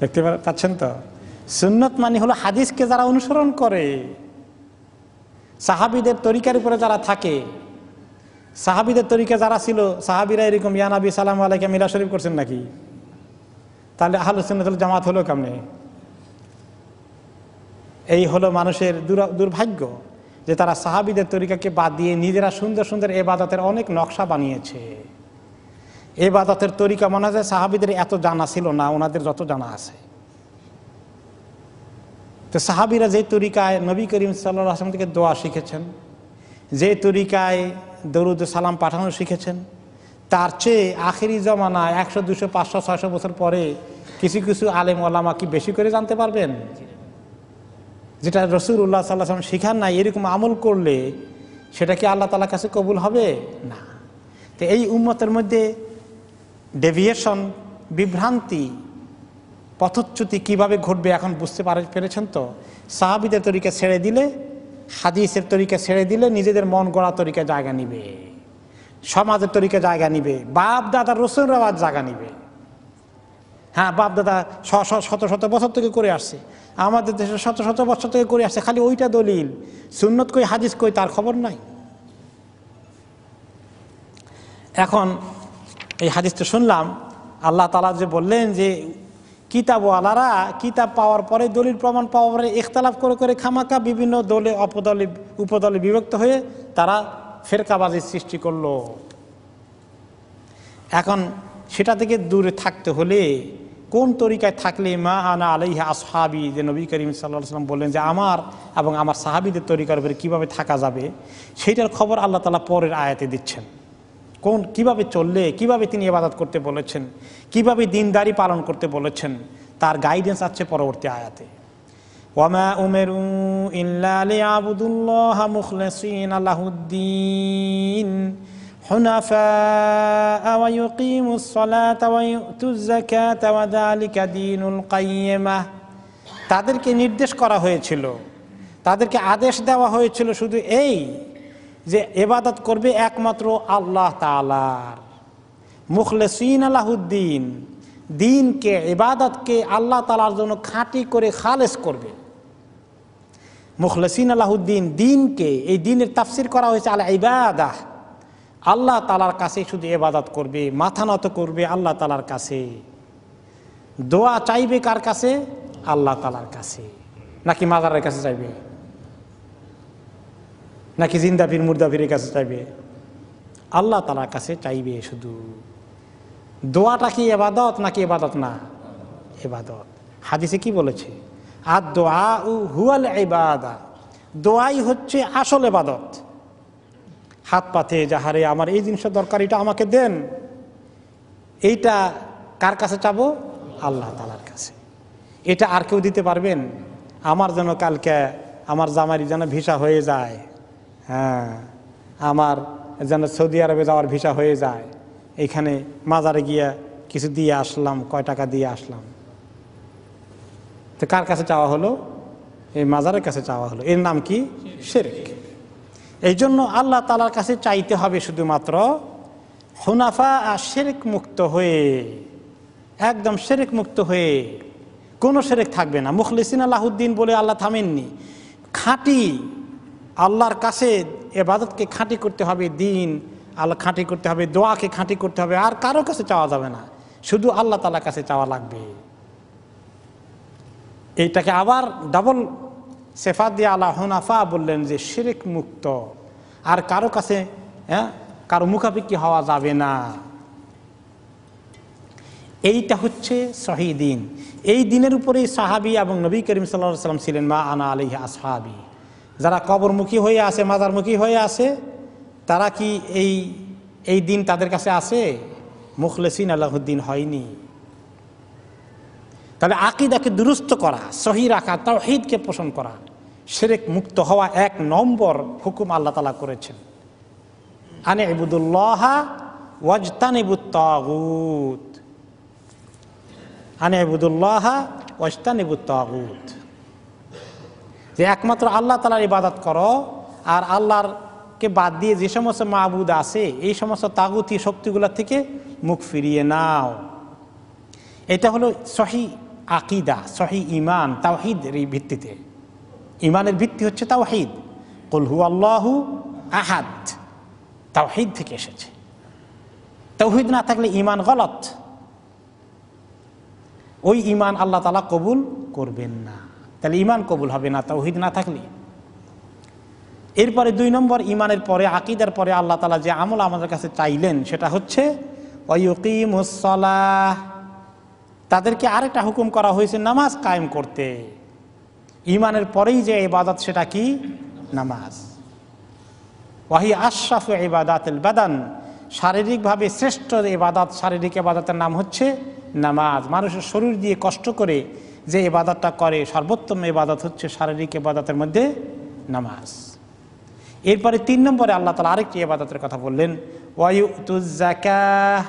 দেখতে পাচ্ছেন তো, সুন্নত মানে হলো হাদিসকে যারা অনুসরণ করে, সাহাবীদের তরিকার উপরে যারা থাকে। সাহাবীদের তরিকা যারা ছিল, সাহাবীরা এরকম ইয়া নবী সালাম আলাইকা মিলাদ শরীফ করছেন নাকি? তাহলে আহলুস সুন্নাত ওয়াল জামাত হলো কেমনে? এই হলো মানুষের দুর্ভাগ্য যে তারা সাহাবীদের তরিকাকে বাদ দিয়ে নিজেরা সুন্দর সুন্দর ইবাদতের অনেক নকশা বানিয়েছে। ইবাদতের তরিকা মনে হয় সাহাবীদের এত জানা ছিল না, ওনাদের যত জানা আছে। তো সাহাবীরা যে তরিকায় নবী করিম সাল্লাল্লাহু আলাইহি ওয়াসাল্লাম থেকে দোয়া শিখেছেন, যে তরিকায় দরুদ সালাম পাঠানো শিখেছেন, তার চেয়ে আখিরি জমানায় 100, 200, 500, 600 বছর পরে কিছু কিছু আলেম ওলামা কি বেশি করে জানতে পারবেন? যেটা রাসূলুল্লাহ সাল্লাল্লাহু আলাইহি ওয়াসাল্লাম শিখান নাই, এরকম আমল করলে সেটা কি আল্লাহ তাআলার কাছে কবুল হবে না? তো এই উম্মতের মধ্যে ডেভিয়েশন, বিভ্রান্তি, পথচ্যুতি কিভাবে ঘটবে এখন বুঝতে পেরেছেন তো? সাহাবীদের তরিকা ছেড়ে দিলে, হাদিসের তরিকা ছেড়ে দিলে নিজেদের মন গড়া তরিকা জায়গা নিবে, সমাজের তরিকা জায়গা নিবে, বাপ দাদার রসুল রেওয়াজ জায়গা নিবে। হ্যাঁ, বাপ দাদা শত শত বছর থেকে করে আসছে, আমাদের দেশে শত শত বছর থেকে করে আসছে, খালি ওইটা দলিল, সুন্নত কই হাদিস কই তার খবর নাই। এখন এই হাদিসটা শুনলাম, আল্লাহ তাআলা যে বললেন যে কিতাবওয়ালারা কিতাব পাওয়ার পরে, দলিল প্রমাণ পাওয়ার পরে ইখতিলাফ করে করে খামাকা বিভিন্ন দলে উপদলে বিভক্ত হয়ে তারা ফেরকাবাজির সৃষ্টি করলো। এখন সেটা থেকে দূরে থাকতে হলে কোন তরিকায় থাকলে, মা আনা আলাইহি আসহাবি, যে নবী করিম সাল্লাল্লাহু আলাইহি ওয়াসাল্লাম বললেন যে আমার এবং আমার সাহাবীদের তরিকার উপরে কীভাবে থাকা যাবে, সেইটার খবর আল্লাহ তাআলা পরের আয়াতে দিচ্ছেন। কিভাবে চললে, কিভাবে তিনি ইবাদত করতে বলেছেন, কিভাবে দ্বীনদারি পালন করতে বলেছেন, তার গাইডেন্স আছে পরবর্তী আয়াতে। ওয়ামা উমিরু ইল্লা লিয়াবুদুল্লাহা মুখলিসিনা লাহুদ্দীন হুনাফা ওয়া ইউকিমুস সালাতা ওয়া ইউতুজ যাকাতা ওয়া যালিকা দীনুল কাইয়্যিমাহ। তাদেরকে নির্দেশ করা হয়েছিল, তাদেরকে আদেশ দেওয়া হয়েছিল শুধু এই যে ইবাদত করবে একমাত্র আল্লাহ তাআলার, মুখলিসিনা লাহুদ্দীন, দ্বীনকে, ইবাদতকে আল্লাহ তাআলার জন্য খাঁটি করে খালেস করবে। মুখলিসিনা লাহুদ্দীন, দ্বীনকে, এই দ্বীনের তাফসীর করা হয়েছে আল ইবাদাহ, আল্লাহ তাআলার কাছে শুধু ইবাদত করবে, মাথা নত করবে আল্লাহ তাআলার কাছে। দোয়া চাইবে কার কাছে? আল্লাহ তাআলার কাছে। নাকি মাজারের কাছে চাইবে? নাকি জিন্দা পীর মুর্দা পীরের কাছে চাইবে? আল্লাহ তাআলার কাছে চাইবে শুধু। দোয়াটা কি ইবাদত নাকি ইবাদত না? ইবাদত। হাদিসে কি বলেছে? আদ-দুআউ হুয়াল ইবাদা, দোয়াই হচ্ছে আসল ইবাদত। হাত পাতে যাহারে আমার এই জিনিসের দরকার, এটা আমাকে দেন, এইটা কার কাছে চাবো? আল্লাহ তাআলার কাছে। এটা আর কেউ দিতে পারবেন? আমার যেন কালকে আমার জামাইয়ের যেন ভিসা হয়ে যায়, হ্যাঁ, আমার যেন সৌদি আরবে যাওয়ার ভিসা হয়ে যায়, এইখানে মাজারে গিয়ে কিছু দিয়ে আসলাম, কয় টাকা দিয়ে আসলাম, তো কার কাছে চাওয়া হলো? এই মাজারের কাছে চাওয়া হলো। এর নাম কি? শিরক। এই জন্য আল্লাহ তাআলার কাছে চাইতে হবে শুধুমাত্র হুনাফা আর শিরক মুক্ত হয়ে, একদম শিরক মুক্ত হয়ে, কোনো শিরক থাকবে না। মুখলিসিনা লাহুদ্দীন বলে আল্লাহ থামেননি, খাঁটি আল্লাহর কাছে ইবাদতকে খাঁটি করতে হবে, দ্বীন আল্লাহ খাঁটি করতে হবে, দোয়াকে খাঁটি করতে হবে, আর কারো কাছে চাওয়া যাবে না, শুধু আল্লাহ তাআলার কাছে চাওয়া লাগবে। এইটাকে আবার ডাবল সেফাত দিয়ে আল্লাহ হুনাফা বললেন যে শিরক মুক্ত, আর কারো কাছে কারো মুখাপেক্ষি হওয়া যাবে না। এইটা হচ্ছে সহি দ্বীন। এই দ্বীনের উপরেই সাহাবী এবং নবী করিম সাল্লাল্লাহু আলাইহি ওয়াসাল্লাম ছিলেন, মা আনা আলাইহি আসহাবি। যারা কবরমুখী হয়ে আছে, মাজারমুখী হয়ে আছে, তারা কি এই দ্বীন তাদের কাছে আছে? মুখলিসিনা লাহুদ্দীন হয়নি। তাহলে আকীদাকে দুরুস্ত করা, সহি রাখা, তাওহীদকে পোষণ করা, শিরক মুক্ত হওয়া এক নম্বর হুকুম আল্লাহ তাআলা করেছেন। আনে ইবুদুল্লাহা ওয়াজতানিবুত তাগুত, আনে ইবুদুল্লাহা ওয়াজতানিবুত তাগুত, যে একমাত্র আল্লাহ তাআলার ইবাদত করো, আর আল্লাহরকে বাদ দিয়ে যে সমস্ত মাবুদ আছে এই সমস্ত তাগুতি শক্তিগুলো থেকে মুখ ফিরিয়ে নাও। এটা হলো সহি আকীদা, সহি ঈমান, তাওহীদের ভিত্তিতে। ঈমানের ভিত্তি হচ্ছে তাওহীদ, কুল হুয়াল্লাহু আহাদ, তাওহীদ থেকে এসেছে। তাওহীদ না থাকলে ঈমান গলত, ওই ঈমান আল্লাহ তাআলা কবুল করবেন না। তাহলে ঈমান কবুল হবে না তাওহীদ না থাকলে। এরপরে 2 নম্বর, ঈমানের পরে, আকীদার পরে আল্লাহ তাআলা যে আমল আমাদের কাছে চাইলেন সেটা হচ্ছে ওয়া ইউকিমুস সালাহ, তাদেরকে আরেকটা হুকুম করা হয়েছে নামাজ কায়েম করতে। ঈমানের পরেই যে ইবাদত সেটা কি? নামাজ। ওয়াহি আশরাফু ইবাদাতিল বাদান, শারীরিকভাবে শ্রেষ্ঠ ইবাদত, শারীরিক ইবাদতের নাম হচ্ছে নামাজ। মানুষের শরীর দিয়ে কষ্ট করে যে ইবাদতটা করে, সর্বোত্তম ইবাদত হচ্ছে শারীরিক ইবাদতের মধ্যে নামাজ। এরপরে 3 নম্বরে আল্লাহ তাআলা আরেকটি ইবাদতের কথা বললেন, ওয়া ইউতুজ যাকাহ,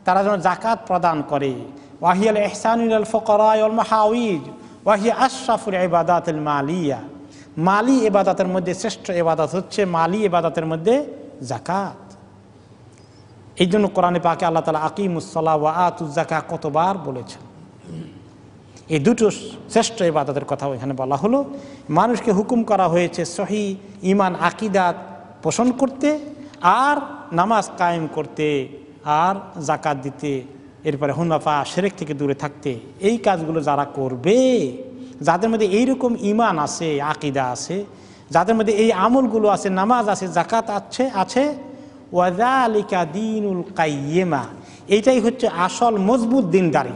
তারা যেন যাকাত প্রদান করে। ওয়াহিয়াল ইহসানু ইলাল ফুকারা ওয়াল মাহাওয়িজ ওয়াহিয়া আশরাফুল ইবাদাতিল মালিয়া, মালি ইবাদতের মধ্যে শ্রেষ্ঠ ইবাদত হচ্ছে মালি ইবাদতের মধ্যে যাকাত। এই জন্য কোরআনে পাকে আল্লাহ তাআলা আকিমুস সালাহ ওয়া আতুজ যাকাহ কতবার বলেছেন। এই দুটো শ্রেষ্ঠ ইবাদতের কথা এখানে বলা হলো। মানুষকে হুকুম করা হয়েছে সহি ঈমান আকীদা পোষণ করতে, আর নামাজ কায়েম করতে, আর জাকাত দিতে, এরপরে হুনাফা শিরক থেকে দূরে থাকতে, এই কাজগুলো যারা করবে, যাদের মধ্যে এইরকম ঈমান আছে, আকীদা আছে, যাদের মধ্যে এই আমলগুলো আছে, নামাজ আছে, জাকাত আছে, ওয়াযালিকা দীনুল কাইয়্যিমা, এইটাই হচ্ছে আসল মজবুত দিনদারি।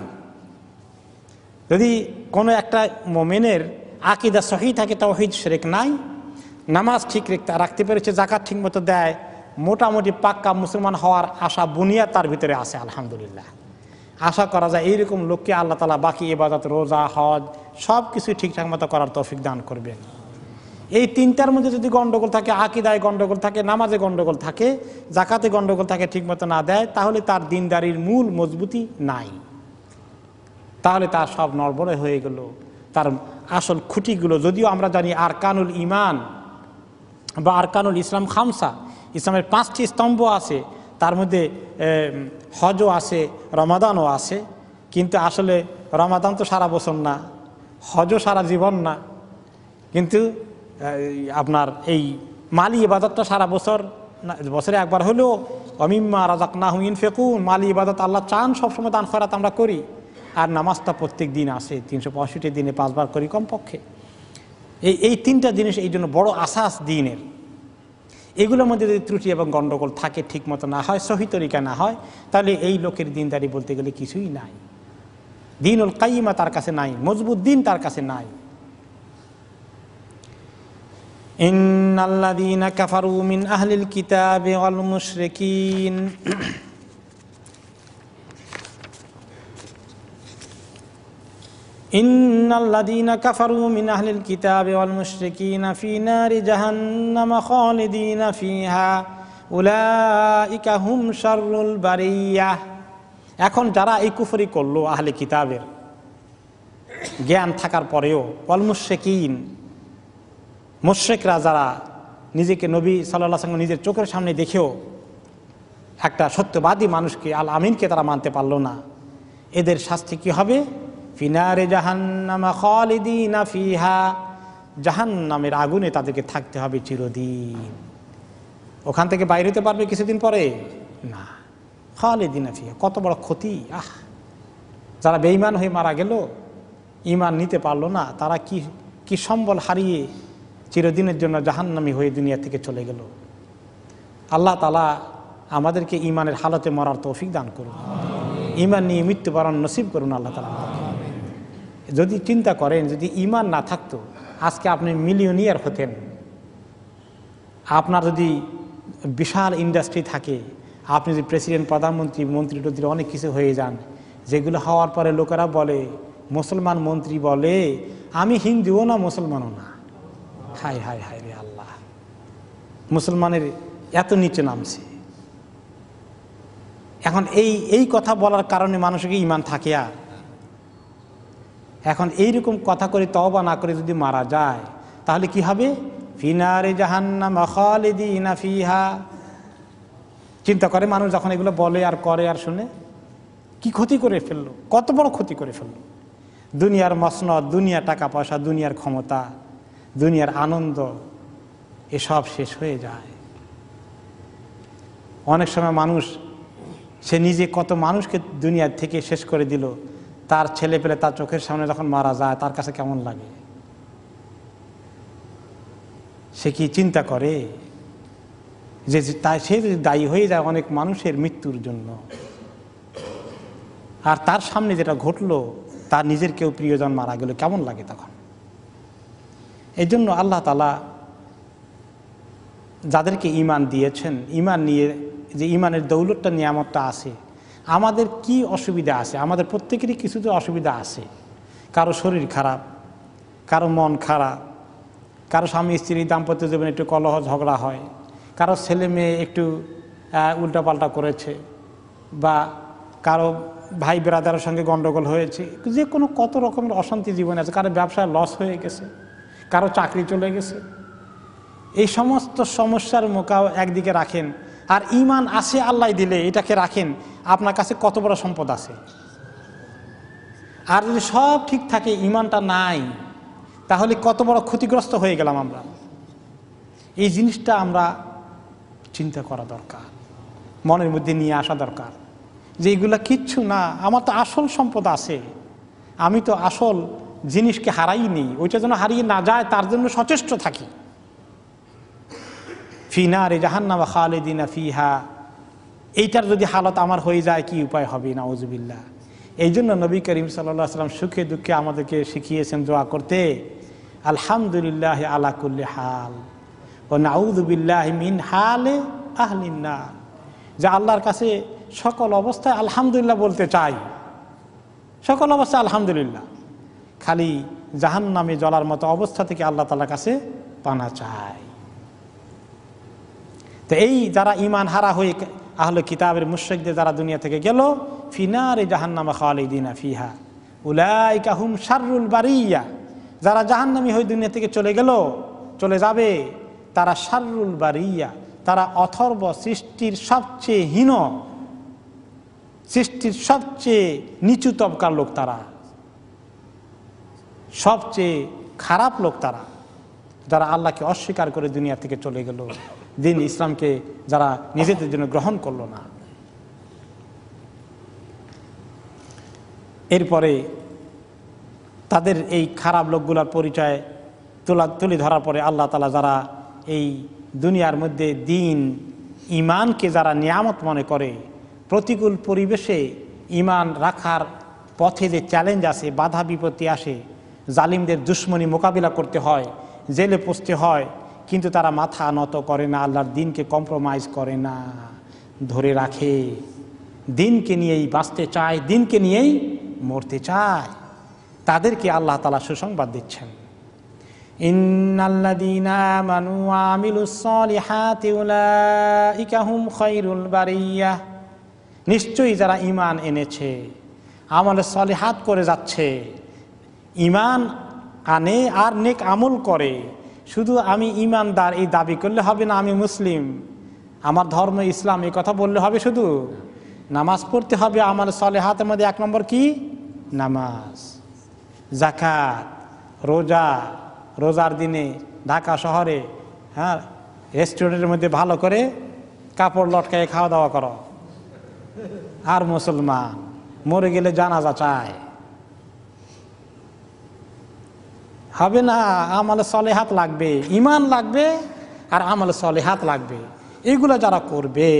যদি কোনো একটা মুমিনের আকীদা সহিহ থাকে, তাওহীদ শিরক নাই, নামাজ ঠিক রাখতে পেরেছে, জাকাত ঠিক মতো দেয়, মোটামুটি পাক্কা মুসলমান হওয়ার আশা বুনিয়াদ তার ভিতরে আছে, আলহামদুলিল্লাহ। আশা করা যায় এইরকম লোককে আল্লাহ তাআলা বাকি ইবাদত, রোজা, হজ সব কিছুই ঠিকঠাক মতো করার তৌফিক দান করবেন। এই তিনটার মধ্যে যদি গন্ডগোল থাকে, আকীদায় গন্ডগোল থাকে, নামাজে গন্ডগোল থাকে, জাকাতে গন্ডগোল থাকে, ঠিকমতো না দেয়, তাহলে তার দিনদারির মূল মজবুতি নাই, তাহলে তার সব নড়বড়ে হয়ে গেল। তার আসল খুঁটিগুলো, যদিও আমরা জানি আরকানুল ঈমান বা আরকানুল ইসলাম খামসা, ইসলামের 5টি স্তম্ভ আছে, তার মধ্যে হজও আছে, রমাদানও আছে, কিন্তু আসলে রমাদান তো সারা বছর না, হজও সারা জীবন না, কিন্তু আপনার এই মালি ইবাদতটা সারা বছর, বছরে একবার হলেও ওয়ামিম্মা রাযাকনাহুম ইউনফিকুন, মালি ইবাদত আল্লাহ চান সবসময় দান খয়রাত আমরা করি। আর নামাজটা প্রত্যেক দিন আসে, 365 দিনে 5 বার করি কমপক্ষে। এই 3টা জিনিস এই জন্য বড় আসাস দিনের। এগুলোর মধ্যে যদি ত্রুটি এবং গণ্ডগোল থাকে, ঠিক মতো না হয়, সহি তরিকা না হয়, তাহলে এই লোকের দিনদারি বলতে গেলে কিছুই নাই, দীনুল কাইয়্যিমা তার কাছে নাই, মজবুত দিন তার কাছে নাই। ইন্নাল্লাযীনা কাফারু মিন আহলিল কিতাবি ওয়াল মুশরিকিন ইন্নাল্লাযীনা কাফারু মিন আহলিল কিতাবি ওয়াল মুশরিকিনা ফী নারি জাহান্নামা খালিদিনা ফীহা উলাইকা হুম শাররুল বারিয়াহ। এখন যারা এই কুফরি করলো, আহলে কিতাবের জ্ঞান থাকার পরেও, ওয়াল মুশরিকিন, মুশরিকরা যারা নিজেকে নবী সাল্লাল্লাহু আলাইহি ওয়াসাল্লাম নিজের চোখের সামনে দেখেও একটা সত্যবাদী মানুষকে, আল আমিনকে তারা মানতে পারল না, এদের শাস্তি কি হবে? ফিনারে জাহান্নামা খালিদিনা ফিহা, জাহান্নামের আগুনে তাদেরকে থাকতে হবে চিরদিন। ওখান থেকে বাইরে হতে পারবে কিছুদিন পরে না। খালিদিনা ফিহা, কত বড় ক্ষতি! যারা বেঈমান হয়ে মারা গেল, ঈমান নিতে পারলো না, তারা কি সম্বল হারিয়ে চিরদিনের জন্য জাহান্নামী হয়ে দুনিয়া থেকে চলে গেল। আল্লাহ তাআলা আমাদেরকে ঈমানের হালতে মরার তৌফিক দান করুন, ঈমান নিয়ে মৃত্যুবরণ নসিব করুন আল্লাহ তাআলা। যদি চিন্তা করেন, যদি ঈমান না থাকতো, আজকে আপনি মিলিয়নিয়ার হতেন। আপনার যদি বিশাল ইন্ডাস্ট্রি থাকে, আপনি যদি প্রেসিডেন্ট, প্রধানমন্ত্রী, মন্ত্রী টন্ত্রী অনেক কিছু হয়ে যান, যেগুলো হওয়ার পরে লোকেরা বলে, মুসলমান মন্ত্রী বলে, আমি হিন্দুও না মুসলমানও না। হায় হায় হায় রে আল্লাহ, মুসলমানের এত নিচে নামছে। এখন এই কথা বলার কারণে মানুষকে ঈমান থাকে? আর এখন এইরকম কথা করে তওবা না করে যদি মারা যায়, তাহলে কি হবে? ফিনারে জাহান্নামা খালিদিনা ফিহা। চিন্তা করে মানুষ যখন এগুলো বলে আর করে আর শুনে, কি ক্ষতি করে ফেললো, কত বড় ক্ষতি করে ফেললো। দুনিয়ার মসনদ, দুনিয়ার টাকা পয়সা, দুনিয়ার ক্ষমতা, দুনিয়ার আনন্দ, এসব শেষ হয়ে যায়। অনেক সময় মানুষ, সে নিজে কত মানুষকে দুনিয়া থেকে শেষ করে দিল, তার ছেলে পেলে তার চোখের সামনে যখন মারা যায়, তার কাছে কেমন লাগে? সে কি চিন্তা করে যে সে যদি দায়ী হয়ে যায় অনেক মানুষের মৃত্যুর জন্য, আর তার সামনে যেটা ঘটলো, তার নিজের কেউ প্রিয়জন মারা গেল, কেমন লাগে তখন? এই জন্য আল্লাহ তাআলা যাদেরকে ঈমান দিয়েছেন, ঈমান নিয়ে যে ঈমানের দৌলতটা, নিয়ামতটা আছে, আমাদের কি অসুবিধা আছে? আমাদের প্রত্যেকেরই কিছু তো অসুবিধা আছে। কারো শরীর খারাপ, কারো মন খারাপ, কারো স্বামী স্ত্রী দাম্পত্য জীবনে একটু কলহ ঝগড়া হয়, কারো ছেলে মেয়ে একটু উল্টাপাল্টা করেছে, বা কারো ভাই ব্রাদারের সঙ্গে গন্ডগোল হয়েছে, যে কোনো কত রকমের অশান্তি জীবনে আছে, কারো ব্যবসায় লস হয়ে গেছে, কারো চাকরি চলে গেছে। এই সমস্ত সমস্যার মোকাও একদিকে রাখেন, আর ঈমান আছে আল্লাহ দিলে এটাকে রাখেন, আপনার কাছে কত বড় সম্পদ আছে। আর যদি সব ঠিক থাকে, ঈমানটা নাই, তাহলে কত বড় ক্ষতিগ্রস্ত হয়ে গেলাম আমরা। এই জিনিসটা আমরা চিন্তা করা দরকার, মনের মধ্যে নিয়ে আসা দরকার যে এগুলা কিচ্ছু না, আমার তো আসল সম্পদ আছে, আমি তো আসল জিনিসকে হারাইনি, ওইটা যেন হারিয়ে না যায় তার জন্য সচেষ্ট থাকি। ফি নারে জাহান্নাম খালিদিনা ফিহা, এইটার যদি হালত আমার হয়ে যায় কি উপায় হবে, নাউজুবিল্লাহ। এই জন্য নবী করিম সাল্লাল্লাহু আলাইহি ওয়াসাল্লাম সুখে দুঃখে আমাদেরকে শিখিয়েছেন দোয়া করতে, আলহামদুলিল্লাহ আলা কুল্লি হাল ও নাউযু বিল্লাহি মিন হালে আহলিন নার, যে আল্লাহর কাছে সকল অবস্থায় আলহামদুলিল্লাহ বলতে চাই, সকল অবস্থায় আলহামদুলিল্লাহ, খালি জাহান্নামে জ্বলার মতো অবস্থা থেকে আল্লাহ তাআলার কাছে পানা চাই। তো এই যারা ঈমান হারা হয়ে আহলে কিতাবের মুশরিকদের যারা দুনিয়া থেকে গেল, ফিনারে জাহান্নাম খালিদিনা ফিহা উলাইকা হুম শাররুল বারিয়া, যারা জাহান্নামী হয়ে দুনিয়া থেকে চলে যাবে তারা শাররুল বারিয়া, তারা অথর্ব সৃষ্টির সবচেয়ে হীন, সৃষ্টির সবচেয়ে নিচু তবকার লোক, তারা সবচেয়ে খারাপ লোক, তারা যারা আল্লাহকে অস্বীকার করে দুনিয়া থেকে চলে গেল, দিন ইসলামকে যারা নিজেদের জন্য গ্রহণ করলো না। এরপরে তাদের এই খারাপ লোকগুলোর পরিচয় তুলে ধরার পরে আল্লাহ তাআলা যারা এই দুনিয়ার মধ্যে দিন ঈমানকে যারা নিয়ামত মনে করে, প্রতিকূল পরিবেশে ঈমান রাখার পথে যে চ্যালেঞ্জ আসে, বাধা বিপত্তি আসে, জালিমদের দুশমনি মোকাবিলা করতে হয়, জেলে পচতে হয়, কিন্তু তারা মাথা নত করে না, আল্লাহর দিনকে কম্প্রোমাইজ করে না, ধরে রাখে, দিনকে নিয়েই বাঁচতে চায়, দিনকে নিয়েই মরতে চায়, তাদেরকে আল্লাহ তাআলা সুসংবাদ দিচ্ছেন, ইন্নাল্লাযীনা আমানু ওয়া আমিলুস সলিহাতি উলাইকা হুম খায়রুল বারিয়াহ, নিশ্চয়ই যারা ঈমান এনেছে, আমলে সলিহাত করে যাচ্ছে, ঈমান আনে আর নেক আমল করে, শুধু আমি ঈমানদার এই দাবি করলে হবে না, আমি মুসলিম, আমার ধর্ম ইসলাম এই কথা বললে হবে শুধু? নামাজ পড়তে হবে, আমলে সলিহাতের মধ্যে 1 নম্বর কি? নামাজ, যাকাত, রোজা, রোজার দিনে ঢাকা শহরে রেস্টুরেন্টের মধ্যে ভালো করে কাপড় লটকায় খাওয়া দাওয়া করো, আর মুসলমান মরে গেলে জানাজা চায়, হবে না। আমলে সলিহাত লাগবে, ঈমান লাগবে আর আমলে সলিহাত লাগবে, এগুলো যারা করবে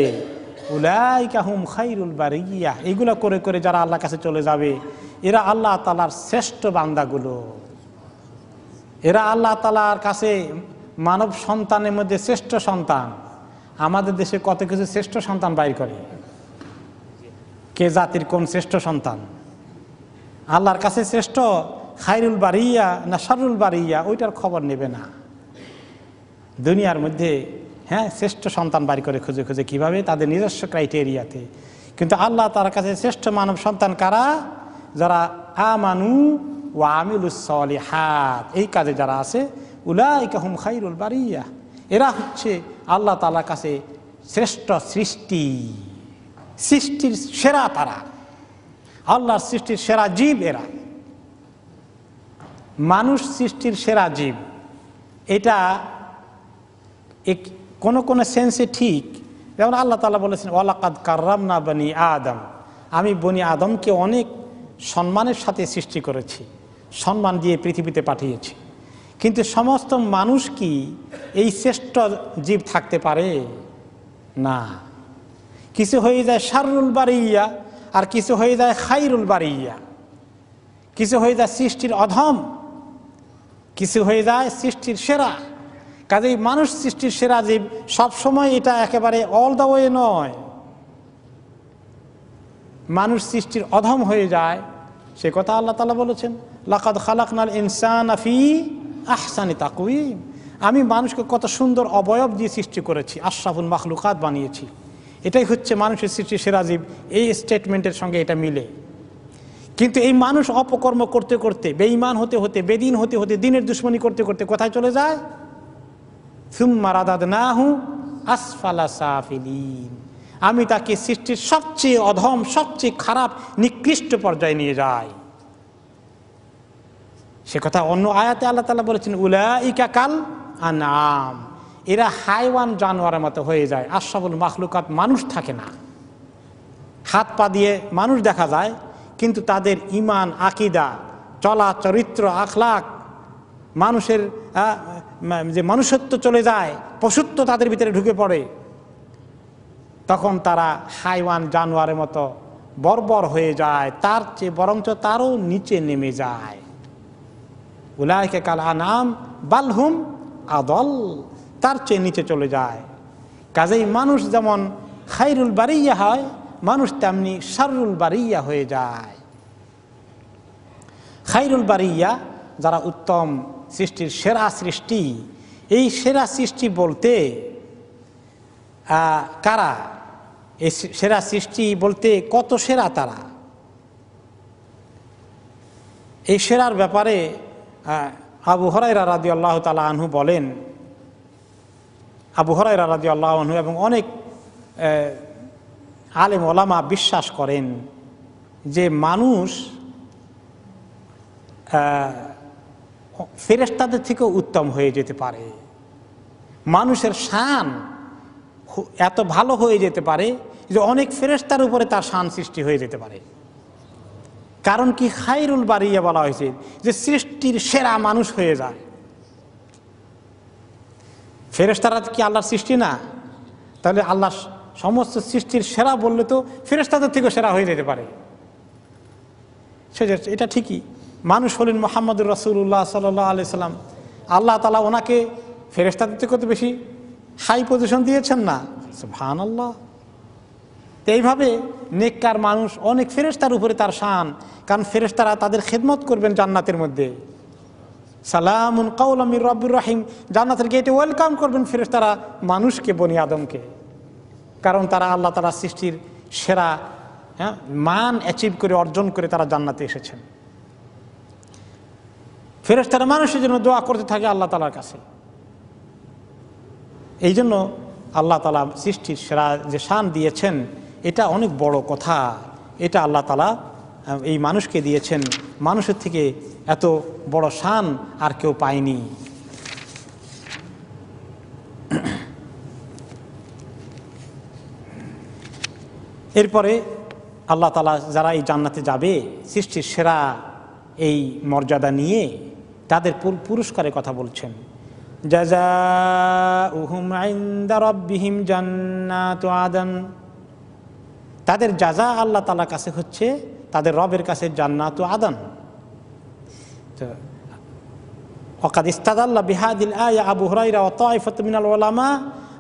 উলাইকা হুম খায়রুল বারিয়াহ, এগুলো করে করে যারা আল্লাহর কাছে চলে যাবে, এরা আল্লাহ তাআলার শ্রেষ্ঠ বান্দাগুলো, এরা আল্লাহ তাআলার কাছে মানব সন্তানের মধ্যে শ্রেষ্ঠ সন্তান। আমাদের দেশে কত কিছু শ্রেষ্ঠ সন্তান বাইর করে, কে জাতির কোন শ্রেষ্ঠ সন্তান আল্লাহর কাছে শ্রেষ্ঠ, খায়রুল বারিয়া না শাররুল বারিয়া, ওইটার খবর নেবে না। দুনিয়ার মধ্যে শ্রেষ্ঠ সন্তান বাড়ি করে খুঁজে খুঁজে, কিভাবে? তাদের নিজস্ব ক্রাইটেরিয়াতে। কিন্তু আল্লাহ তার কাছে শ্রেষ্ঠ মানব সন্তান কারা? যারা আমানু ওয়া আমিলুস সলিহাত, এই কাজে যারা আছে, উলাইকা হুম খায়রুল বারিয়া, এরা হচ্ছে আল্লাহ তাআলার কাছে শ্রেষ্ঠ সৃষ্টি, সৃষ্টির সেরা তারা, আল্লাহর সৃষ্টির সেরা জীব এরা। মানুষ সৃষ্টির সেরা জীব, এটা কোন কোন সেন্সে ঠিক। যেমন আল্লাহ তাআলা বলেছেন ওয়ালাকাদ কাররামনা বনি আদম, আমি বনি আদমকে অনেক সম্মানের সাথে সৃষ্টি করেছি, সম্মান দিয়ে পৃথিবীতে পাঠিয়েছি। কিন্তু সমস্ত মানুষ কি এই শ্রেষ্ঠ জীব থাকতে পারে? না, কিছু হয়ে যায় শাররুল বারিয়া আর কিছু হয়ে যায় খায়রুল বারিয়া, কিছু হয়ে যায় সৃষ্টির অধম, কিছু হয়ে যায় সৃষ্টির সেরা। কাজেই মানুষ সৃষ্টির সেরা জীব সবসময়, এটা একেবারে অল দ্য ওয়ে নয়। মানুষ সৃষ্টির অধম হয়ে যায়, সে কথা আল্লাহ তাআলা বলেছেন লাকাদ খালাকনাল ইনসানা ফি আহসানি তাকওয়িম, আমি মানুষকে কত সুন্দর অবয়ব দিয়ে সৃষ্টি করেছি, আশরাফুল মাখলুকাত বানিয়েছি। এটাই হচ্ছে মানুষের সৃষ্টির সেরা জীব, এই স্টেটমেন্টের সঙ্গে এটা মিলে। কিন্তু এই মানুষ অপকর্ম করতে করতে, বেঈমান হতে হতে, বেদিন হতে হতে, দিনের দুশ্মনী করতে করতে কোথায় চলে যায়? সুম্মা রাদাদনাহু আসফালা সাফিলিন, আমি তাকে সৃষ্টির সবচেয়ে অধম, সবচেয়ে খারাপ, নিকৃষ্ট পর্যায়ে নিয়ে যাই। সে কথা অন্য আয়াতে আল্লাহ তাআলা বলেছেন উলাইকা কাল আনআম, এরা হাইওয়ান জানোয়ারের মতো হয়ে যায়। আশরাফুল মাখলুকাত, মানুষ থাকে না, হাত পা দিয়ে মানুষ দেখা যায়, কিন্তু তাদের ঈমান, আকীদা, চলা চরিত্র, আখলাক, মানুষের যে মনুষ্যত্ব চলে যায়, পশুত্ব তাদের ভিতরে ঢুকে পড়ে, তখন তারা হাইওয়ান জানোয়ারের মতো বর্বর হয়ে যায়, তার চেয়ে বরঞ্চ তারও নিচে নেমে যায়। উলাইকা কাল আনাম বাল হুম আদল, তার চেয়ে নিচে চলে যায়। কাজেই মানুষ যেমন খায়রুল বারিয়া হয়, মানুষ তেমনি শাররুল বারিয়া হয়ে যায়। খায়রুল বারিয়া যারা উত্তম সৃষ্টির সেরা সৃষ্টি, এই সেরা সৃষ্টি বলতে কারা? এই সেরা সৃষ্টি বলতে কত সেরা তারা? এই সেরার ব্যাপারে আবু হুরায়রা রাদিয়াল্লাহু তাআলা আনহু বলেন, আবু হুরায়রা রাদিয়াল্লাহু আনহু এবং অনেক আলেম ওলামা বিশ্বাস করেন যে মানুষ ফেরেশতাদের থেকেও উত্তম হয়ে যেতে পারে। মানুষের শান এত ভালো হয়ে যেতে পারে যে অনেক ফেরেশতার উপরে তার শান সৃষ্টি হয়ে যেতে পারে। কারণ কি? খায়রুল বারিয়া বলা হয়েছে যে সৃষ্টির সেরা মানুষ হয়ে যায়। ফেরেশতারা কি আল্লাহর সৃষ্টি না? তাহলে আল্লাহ সমস্ত সৃষ্টির সেরা বললে তো ফেরেশতাদের থেকেও সেরা হয়ে যেতে পারে। এটা ঠিকই। মানুষ হলেন মুহাম্মদুর রাসূলুল্লাহ সাল্লাল্লাহু আলাইহি সাল্লাম, আল্লাহ তাআলা ওনাকে ফেরেশতাদের থেকে তো বেশি হাই পজিশন দিয়েছেন না? সুবহানাল্লাহ। তো এইভাবে নেককার মানুষ অনেক ফেরেশতার উপরে তার শান, কারণ ফেরেশতারা তাদের খেদমত করবেন জান্নাতের মধ্যে। সালামুন কাওলাম মির রাব্বির রহিম, জান্নাতের গেটে ওয়েলকাম করবেন ফেরেশতারা মানুষকে, বনি আদমকে, কারণ তারা আল্লাহ তাআলার সৃষ্টির সেরা মান অ্যাচিভ করে, অর্জন করে তারা জান্নাতে এসেছেন। ফেরেশতারা মানুষের জন্য দোয়া করতে থাকে আল্লাহ তাআলার কাছে। এই জন্য আল্লাহ তাআলা সৃষ্টির সেরা যে শান দিয়েছেন, এটা অনেক বড় কথা। এটা আল্লাহ তাআলা এই মানুষকে দিয়েছেন। মানুষের থেকে এত বড় শান আর কেউ পায়নি। এরপরে আল্লাহ তাআলা যারা এই জান্নাতে যাবে সৃষ্টির সেরা এই মর্যাদা নিয়ে, তাদের পুরস্কারের কথা বলছেন। জাযাউহুম ইনদা রাব্বিহিম জান্নাতু আদন, তাদের জাযা আল্লাহ তাআলার কাছে হচ্ছে তাদের রবের কাছে জান্নাতু আদন। ওয়াকাদ ইস্তাদাল্লা বিহাদিল আয়া আবু হুরায়রা ওয়া তায়ফাতুম মিনাল উলামা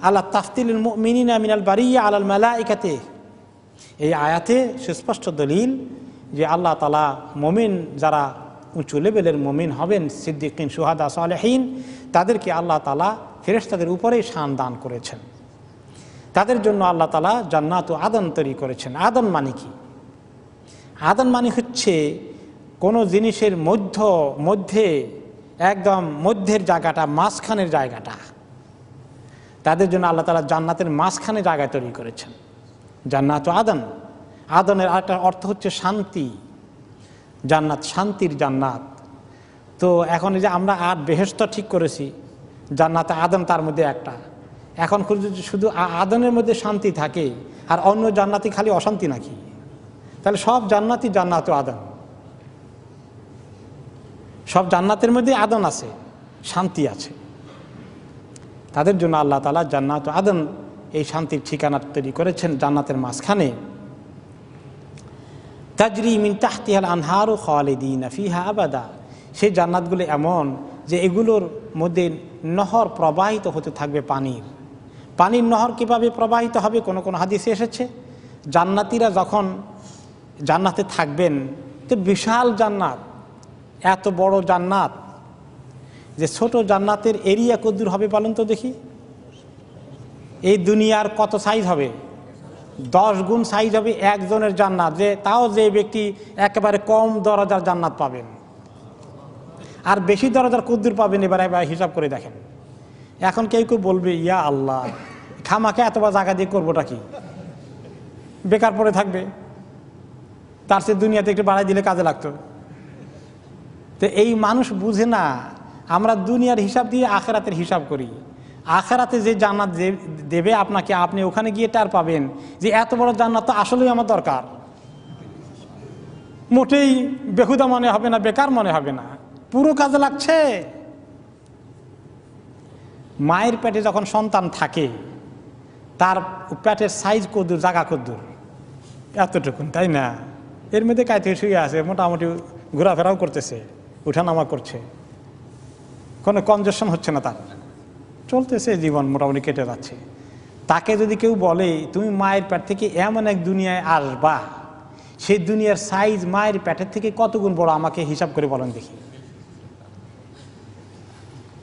আলা তাফতিলিল মুমিনিনা মিনাল বারিয়া আলাল মালাইকাতি। এই আয়াতে সুস্পষ্ট দলিল যে আল্লাহ তাআলা মুমিন, যারা উঁচু লেভেলের মুমিন হবেন, সিদ্দিকিন, শুহাদা, সালেহিন, তাদেরকে আল্লাহ তাআলা ফেরেশতাদের উপরেই শান দান করেছেন। তাদের জন্য আল্লাহ তাআলা জান্নাতু আদন তৈরি করেছেন। আদন মানে কি? আদন মানে হচ্ছে কোনো জিনিসের মধ্যে একদম মধ্যের জায়গাটা, মাঝখানের জায়গাটা। তাদের জন্য আল্লাহ তাআলা জান্নাতের মাঝখানে জায়গা তৈরি করেছেন, জান্নাতু আদন। আদনের আরেকটা অর্থ হচ্ছে শান্তি। জান্নাত শান্তির জান্নাত। তো এখন এই যে আমরা বেহেশত ঠিক করেছি, জান্নাতে আদন তার মধ্যে একটা। এখন শুধু আদনের মধ্যে শান্তি থাকে আর অন্য জান্নাতি খালি অশান্তি নাকি? তাহলে সব জান্নাতি জান্নাতু আদন। সব জান্নাতের মধ্যে আদন আছে, শান্তি আছে। তাদের জন্য আল্লাহ তাআলা জান্নাতু আদন এই শান্তির ঠিকানা তৈরি করেছেন জান্নাতের মাঝখানে। তাজরি মিন তাহতিহাল আনহারু খালিদিনা ফিহা আবাদা। সেই জান্নাতগুলো এমন যে এগুলোর মধ্যে নহর প্রবাহিত হতে থাকবে, পানির নহর কিভাবে প্রবাহিত হবে? কোন কোন হাদিসে এসেছে জান্নাতীরা যখন জান্নাতে থাকবেন, তো বিশাল জান্নাত, এত বড় জান্নাত যে ছোট জান্নাতের এরিয়া কতদূর হবে বলেন তো দেখি? এই দুনিয়ার কত সাইজ হবে? 10 গুণ সাইজ হবে একজনের জান্নাত। যে ব্যক্তি একেবারে কম দরজার জান্নাত পাবেন, আর বেশি দরজার কদ্দুর পাবেন এবার হিসাব করে দেখেন। এখন কেউ বলবে, ইয়া আল্লাহ, খামাকে এতবার জায়গা দিয়ে করবোটা কি? বেকার পড়ে থাকবে, তার সে দুনিয়াতে একটু বাড়াই দিলে কাজে লাগতো। তো এই মানুষ বুঝে না, আমরা দুনিয়ার হিসাব দিয়ে আখেরাতের হিসাব করি। আখেরাতে যে জান্নাত দেবে আপনাকে, আপনি ওখানে গিয়ে টার পাবেন যে এত বড় জান্নাত তো আসলেই আমার দরকার। মোটেই বেহুদা মনে হবে না, বেকার মনে হবে না, পুরো কাজে লাগছে। মায়ের পেটে যখন সন্তান থাকে তার পেটের সাইজ কদ্দুর, জায়গা কদ্দুর, এতটুকুন, তাই না? এর মধ্যে কাইতে শুয়ে আছে, মোটামুটি ঘোরাফেরাও করতেছে, উঠানামা করছে, কোনো কনজেশন হচ্ছে না, তার চলতেছে, জীবন মোটামুটি কেটে যাচ্ছে। তাকে যদি কেউ বলে তুমি মায়ের পেট থেকে এমন এক দুনিয়ায় আসবা, সেই দুনিয়ার সাইজ মায়ের পেটের থেকে কত গুণ বড়, আমাকে হিসাব করে বলেন দেখি।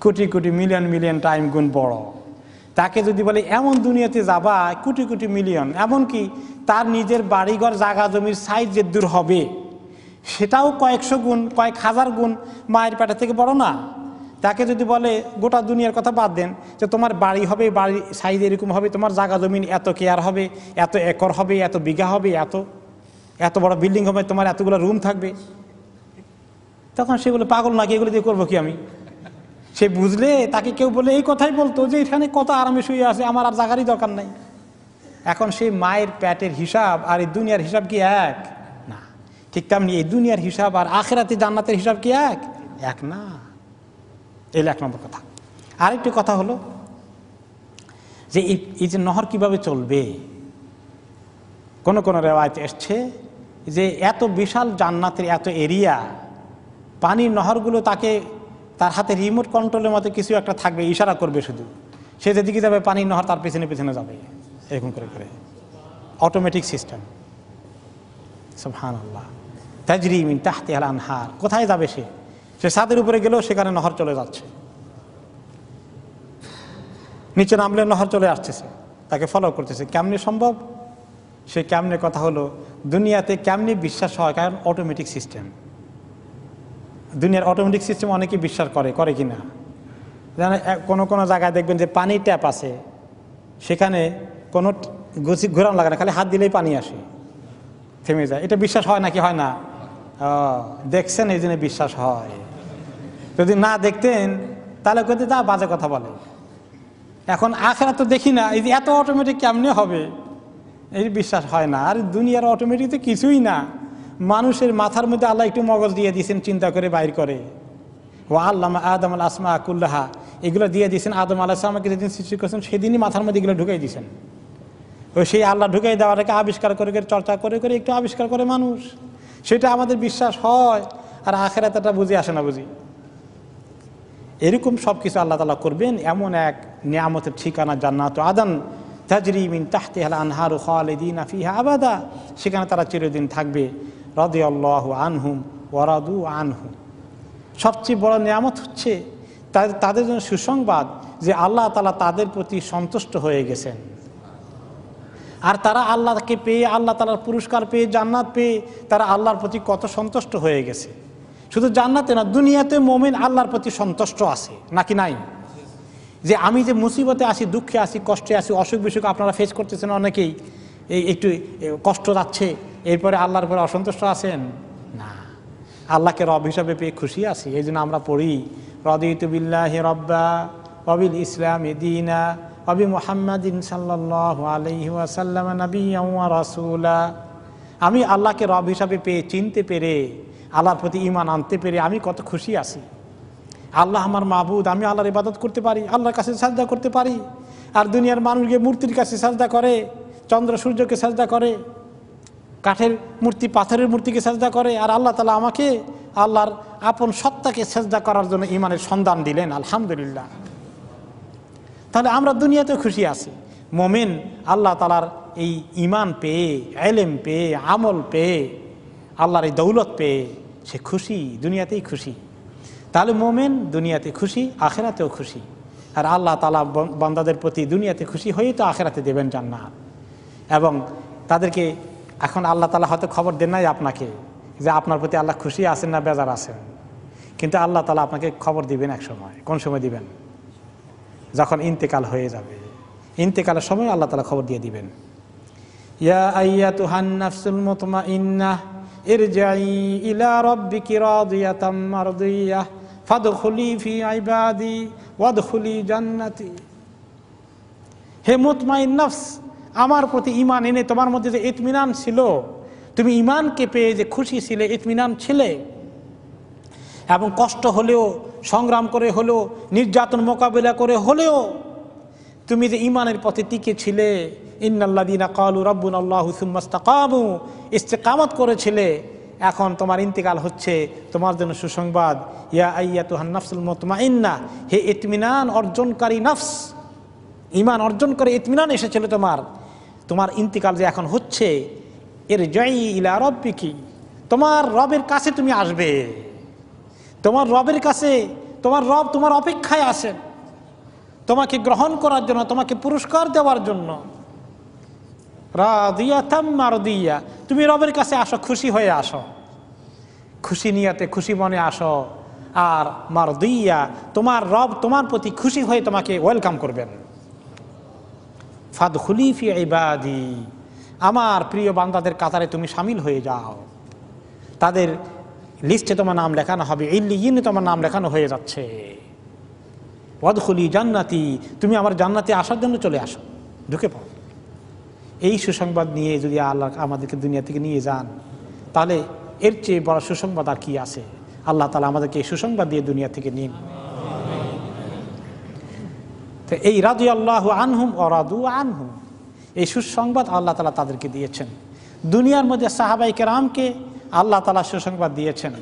Crore crore million million time গুণ বড়। তাকে যদি বলে এমন দুনিয়াতে যাবা কোটি কোটি মিলিয়ন, এমনকি তার নিজের বাড়িঘর জায়গা জমির সাইজ যে দূর হবে সেটাও কয়েকশো গুণ, কয়েক হাজার গুণ মায়ের পেটের থেকে বড় না? তাকে যদি বলে গোটা দুনিয়ার কথা বাদ দেন, যে তোমার বাড়ি হবে, বাড়ির সাইজ এরকম হবে, তোমার জায়গা জমিন এত কেয়ার হবে, এত একর হবে, এত বিঘা হবে, এত এত বড় বিল্ডিং হবে, তোমার এতগুলো রুম থাকবে, তখন সে বলে পাগল নাকি, এগুলো দিয়ে করবো কি আমি? সে বুঝলে তাকে কেউ বলে এই কথাই বলতো যে এখানে কত আরামে শুয়ে আছে, আমার আর জায়গারই দরকার নাই। এখন সেই মায়ের পেটের হিসাব আর এই দুনিয়ার হিসাব কি এক? না। ঠিক তেমনি এই দুনিয়ার হিসাব আর আখিরাতে জান্নাতের হিসাব কি এক? এক না। এই 1 নম্বর কথা। আরেকটি কথা হলো যে এই যে নহর কিভাবে চলবে। কোন কোন রেওয়ায়েতে এসছে যে এত বিশাল জান্নাতের এত এরিয়া, পানির নহরগুলো তাকে তার হাতে রিমোট কন্ট্রোলের মতো কিছু একটা থাকবে, ইশারা করবে, শুধু সে যেদিকে যাবে পানির নহর তার পেছনে পেছনে যাবে, এরকম করে করে অটোমেটিক সিস্টেম। সুবহানাল্লাহ। তাজরি মিন তাহতিহাল আনহার। কোথায় যাবে সে? সে ছাদের উপরে গেলেও সেখানে নহর চলে যাচ্ছে, নিচে নামলে নহর চলে আসতেছে, তাকে ফলো করতেছে। কেমনে সম্ভব? সে কেমনে কথা হলো, দুনিয়াতে কেমনে বিশ্বাস হয়, কারণ অটোমেটিক সিস্টেম। দুনিয়ার অটোমেটিক সিস্টেম অনেকে বিশ্বাস করে কি না? কোনো কোনো জায়গায় দেখবেন যে পানির ট্যাপ আছে, সেখানে কোনো ঘোরানো লাগে না, খালি হাত দিলেই পানি আসে, থেমে যায়। এটা বিশ্বাস হয় নাকি হয় না? দেখছেন, এই জন্য বিশ্বাস হয়। যদি না দেখতেন তাহলে কইতে তা বাজে কথা বলে। এখন আখেরাত তো দেখি না, এই যে এত অটোমেটিক কেমনে হবে, এই বিশ্বাস হয় না। আর দুনিয়ার অটোমেটিক তো কিছুই না, মানুষের মাথার মধ্যে আল্লাহ একটু মগজ দিয়ে দিয়েছেন, চিন্তা করে বাইর করে। ও আল্লামা আদম আল আসমা কুল্লাহা, এগুলো দিয়ে দিয়েছেন আদম আলাইহিস সালামকে যেদিন সৃষ্টি করেছেন সেদিনই মাথার মধ্যে এগুলো ঢুকাই দিয়েছেন। ওই সেই আল্লাহ ঢুকাই দেওয়াটাকে আবিষ্কার করে করে, চর্চা করে করে একটু আবিষ্কার করে মানুষ, সেটা আমাদের বিশ্বাস হয়। আর আখিরাতটা বুঝে আসে না, বুঝি। এরকম সব কিছু আল্লাহ তাআলা করবেন, এমন এক নিয়ামতের ঠিকানা জান্নাত আদন তাজরি মিন তাহতিহাল আনহারু খালিদিনা ফিহা আবাদা, সেখানে তারা চিরদিন থাকবে। রাদিয়াল্লাহু আনহুম ওয়া রাদু আনহু। সবচেয়ে বড় নিয়ামত হচ্ছে তাদের জন্য সুসংবাদ যে আল্লাহ তাআলা তাদের প্রতি সন্তুষ্ট হয়ে গেছেন। আর তারা আল্লাহকে পেয়ে, আল্লাহ তাআলার পুরস্কার পেয়ে, জান্নাত পেয়ে তারা আল্লাহর প্রতি কত সন্তুষ্ট হয়ে গেছে। শুধু জান্নাতে না, দুনিয়াতে মুমিন আল্লাহর প্রতি সন্তুষ্ট আছে নাকি নাই? যে আমি যে মুসিবতে আছি, দুঃখে আছি, কষ্টে আছি, অসুখ বিসুখ আপনারা ফেস করতেছেন, অনেকেই এই একটু কষ্ট যাচ্ছে, এরপরে আল্লাহর উপরে অসন্তুষ্ট আছেন না, আল্লাহকে রব হিসাবে পেয়ে খুশি আছি। এই জন্য আমরা পড়ি রাদিতু বিল্লাহি রাব্বা ওয়া বিল ইসলামি দীনা ওয়া বি মুহাম্মাদিন সাল্লাল্লাহু আলাইহি ওয়াসাল্লাম নাবিয়্যান ওয়া রাসূলা। আমি আল্লাহকে রব হিসাবে পেয়ে, চিনতে পেরে, আল্লাহর প্রতি ঈমান আনতে পেরে আমি কত খুশি আছি। আল্লাহ আমার মাবুদ, আমি আল্লাহর ইবাদত করতে পারি, আল্লাহর কাছে সাজদা করতে পারি। আর দুনিয়ার মানুষ গিয়ে মূর্তির কাছে সাজদা করে, চন্দ্র সূর্যকে সাজদা করে, কাঠের মূর্তি, পাথরের মূর্তিকে সাজদা করে। আর আল্লাহ তাআলা আমাকে আল্লাহর আপন সত্তাকে সাজদা করার জন্য ঈমানের সন্ধান দিলেন, আলহামদুলিল্লাহ। তাহলে আমরা দুনিয়াতে খুশি আছি। মুমিন আল্লাহ তাআলার এই ঈমান পেয়ে, ইলম পেয়ে, আমল পেয়ে, আল্লাহর এই দৌলত পেয়ে সে খুশি, দুনিয়াতেই খুশি। তাহলে মুমিন দুনিয়াতে খুশি, আখিরাতেও খুশি। আর আল্লাহ তাআলা বান্দাদের প্রতি দুনিয়াতে খুশি হয়েই তো আখিরাতে দেবেন জান্নাত। এবং তাদেরকে এখন আল্লাহ তাআলা হয়তো খবর দেন নাই আপনাকে যে আপনার প্রতি আল্লাহ খুশি আছেন না বেজার আছেন, কিন্তু আল্লাহ তাআলা আপনাকে খবর দিবেন এক সময়। কোন সময় দিবেন? যখন ইন্তেকাল হয়ে যাবে। ইন্তেকালের সময় আল্লাহ তাআলা খবর দিয়ে দিবেন, ইয়া আইয়াতুহান নাফসুল মুতমাইন্নাহ ইরজিই ইলা রাব্বিকি রাদিয়াতাম মারদিয়াহ ফাদখুলি ফি ইবাদি ওয়াদখুলি জান্নাতি। হে মুতমাইন নফস, আমার প্রতি ঈমান এনে তোমার মধ্যে যে ইতমিনান ছিল, তুমি ঈমানকে পেয়ে যে খুশি ছিলে, ইতমিনান ছিলে, এবং কষ্ট হলেও, সংগ্রাম করে হলেও, নির্যাতন মোকাবিলা করে হলেও তুমি যে ঈমানের পথে টিকে ছিলে, ইন্নাল্লাযীনা ক্বালু রাব্বুনাল্লাহু সুম্মা ইসতাকামু, ইস্তেকামত করেছিলে, এখন তোমার ইন্তেকাল হচ্ছে, তোমার জন্য সুসংবাদ, ইয়া আইয়াতুহান নাফসুল মুতমাইন্না, হে ইতমিনান অর্জনকারী নফস, ঈমান অর্জন করে ইতমিনান এসেছিল তোমার ইন্তেকাল যে এখন হচ্ছে, ইরজিই ইলা রাব্বিকি, তোমার রবের কাছে তুমি আসবে, তোমার রবের কাছে, তোমার রব তোমার অপেক্ষায় আছেন তোমাকে গ্রহণ করার জন্য, তোমাকে পুরস্কার দেওয়ার জন্য। রাদিয়াতাম মারদিয়া, তুমি রবের কাছে আসো, খুশি হয়ে আসো, খুশি নিয়াতে, খুশি মনে আসো। আর মারদিয়া, তোমার রব তোমার প্রতি খুশি হয়ে তোমাকে ওয়েলকাম করবেন। ফাদখুলি ফি ইবাদি, আমার প্রিয় বান্দাদের কাতারে তুমি শামিল হয়ে যাও, তাদের লিস্টে তোমার নাম লেখানো হবে, ইল্লিয়িনে তোমার নাম লেখানো হয়ে যাচ্ছে। ওয়াদখুলি জান্নাতি, তুমি আমার জান্নাতে আসার জন্য চলে আসো, ঢুকে পড়ো। এই সুসংবাদ নিয়ে যদি আল্লাহ আমাদেরকে দুনিয়া থেকে নিয়ে যান, তাহলে এর চেয়ে বড় সুসংবাদ আর কি আছে? আল্লাহ তাআলা আমাদেরকে এই সুসংবাদ দিয়ে দুনিয়া থেকে নিন। তো এই রাদিয়াল্লাহু আনহুম ওয়া রাদু আনহু, এই সুসংবাদ আল্লাহ তাআলা তাদেরকে দিয়েছেন। দুনিয়ার মধ্যে সাহাবায়ে কেরামকে আল্লাহ তাআলা সুসংবাদ দিয়েছেন।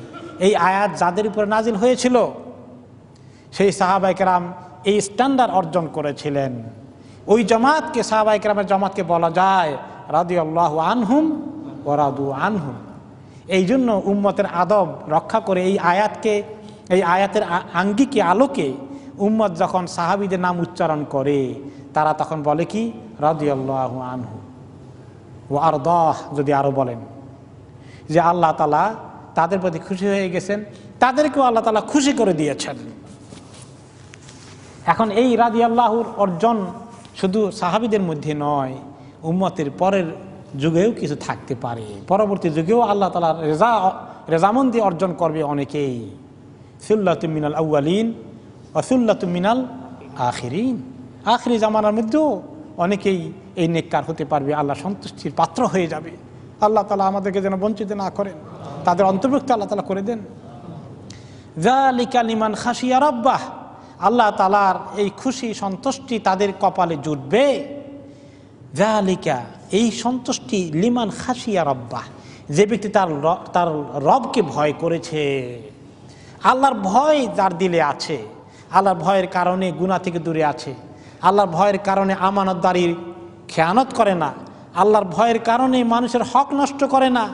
এই আয়াত যাদের উপর নাজিল হয়েছিল, সেই সাহাবায়ে কেরাম এই স্ট্যান্ডার্ড অর্জন করেছিলেন। ওই জামাতকে, সাহাবায়ে কেরামের জামাতকে বলা যায় রাদিয়াল্লাহু আনহুম ওয়া রাদু আনহুম। এই জন্য উম্মতের আদব রক্ষা করে এই আয়াতকে, এই আয়াতের আঙ্গিকে আলোকে উম্মত যখন সাহাবীদের নাম উচ্চারণ করে, তারা তখন বলে কি রাদিয়াল্লাহু আনহু ওয়া আরদাহ। যদি আরো বলেন যে আল্লাহ তাআলা তাদের প্রতি খুশি হয়ে গেছেন, তাদেরকেও আল্লাহ তাআলা খুশি করে দিয়েছেন। এখন এই রাদিয়াল্লাহুর অর্জন শুধু সাহাবীদের মধ্যে নয়, উম্মতের পরের যুগেও কিছু থাকতে পারে, পরবর্তী যুগেও আল্লাহ তাআলার রেজামন্দি অর্জন করবে অনেকেই। সুল্লাতুম মিনাল আউয়ালিন ওয়া সুল্লাতুম মিনাল আখিরিন, আখিরি জামানার মধ্যেও অনেকেই এই নেককার হতে পারবে, আল্লাহ সন্তুষ্টির পাত্র হয়ে যাবে। আল্লাহ তাআলা আমাদেরকে যেন বঞ্চিত না করেন, তাদের অন্তর্ভুক্ত আল্লাহ তাআলা করে দেন। যালিকা লিমান খাশিয়া রাব্বাহ, আল্লাহ তাআলার এই খুশি সন্তুষ্টি তাদের কপালে জুটবে। যালিকা, এই সন্তুষ্টি লিমান খাশিয়া রাব্বাহ, যে ব্যক্তি তার রবকে ভয় করেছে। আল্লাহর ভয় যার দিলে আছে, আল্লাহর ভয়ের কারণে গুনাহ থেকে দূরে আছে, আল্লাহর ভয়ের কারণে আমানতদারির খেয়ানত করে না, আল্লাহর ভয়ের কারণে মানুষের হক নষ্ট করে না,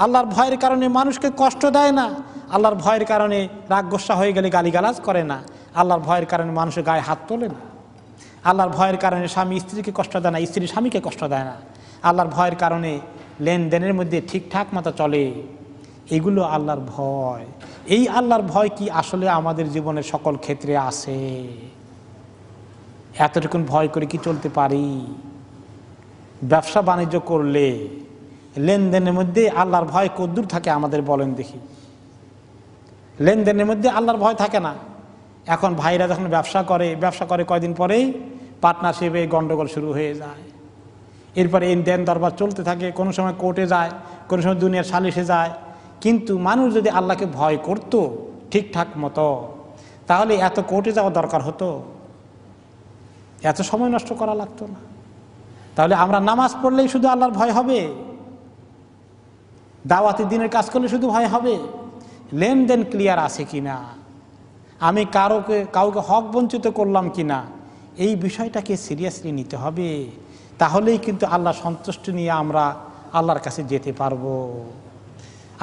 আল্লাহর ভয়ের কারণে মানুষকে কষ্ট দেয় না, আল্লাহর ভয়ের কারণে রাগ গোসা হয়ে গেলে গালিগালাজ করে না, আল্লাহর ভয়ের কারণে মানুষের গায়ে হাত তোলে না, আল্লাহর ভয়ের কারণে স্বামী স্ত্রীকে কষ্ট দেয় না, স্ত্রী স্বামীকে কষ্ট দেয় না, আল্লাহর ভয়ের কারণে লেনদেনের মধ্যে ঠিকঠাক মতো চলে। এগুলো আল্লাহর ভয়। এই আল্লাহর ভয় কি আসলে আমাদের জীবনের সকল ক্ষেত্রে আছে? এতটুকুন ভয় করে কি চলতে পারি? ব্যবসা বাণিজ্য করলে লেনদেনের মধ্যে আল্লাহর ভয় কদ্দূর থাকে আমাদের বলেন দেখি? লেনদেনের মধ্যে আল্লাহর ভয় থাকে না। এখন ভাইরা যখন ব্যবসা করে কয়দিন পরেই পার্টনারশিপে গন্ডগোল শুরু হয়ে যায়। এরপরে এই দেন দরবার চলতে থাকে, কোনো সময় কোর্টে যায়, কোনো সময় দুনিয়ার সালিশে যায়। কিন্তু মানুষ যদি আল্লাহকে ভয় করত ঠিকঠাক মতো, তাহলে এত কোর্টে যাওয়া দরকার হতো, এত সময় নষ্ট করা লাগতো না। তাহলে আমরা নামাজ পড়লেই শুধু আল্লাহর ভয় হবে, দাওয়াতি দিনের কাজ করলে শুধু ভয় হবে, লেনদেন ক্লিয়ার আছে কিনা, আমি কাউকে হক বঞ্চিত করলাম কিনা, এই বিষয়টাকে সিরিয়াসলি নিতে হবে। তাহলেই কিন্তু আল্লাহ সন্তুষ্টি নিয়ে আমরা আল্লাহর কাছে যেতে পারবো।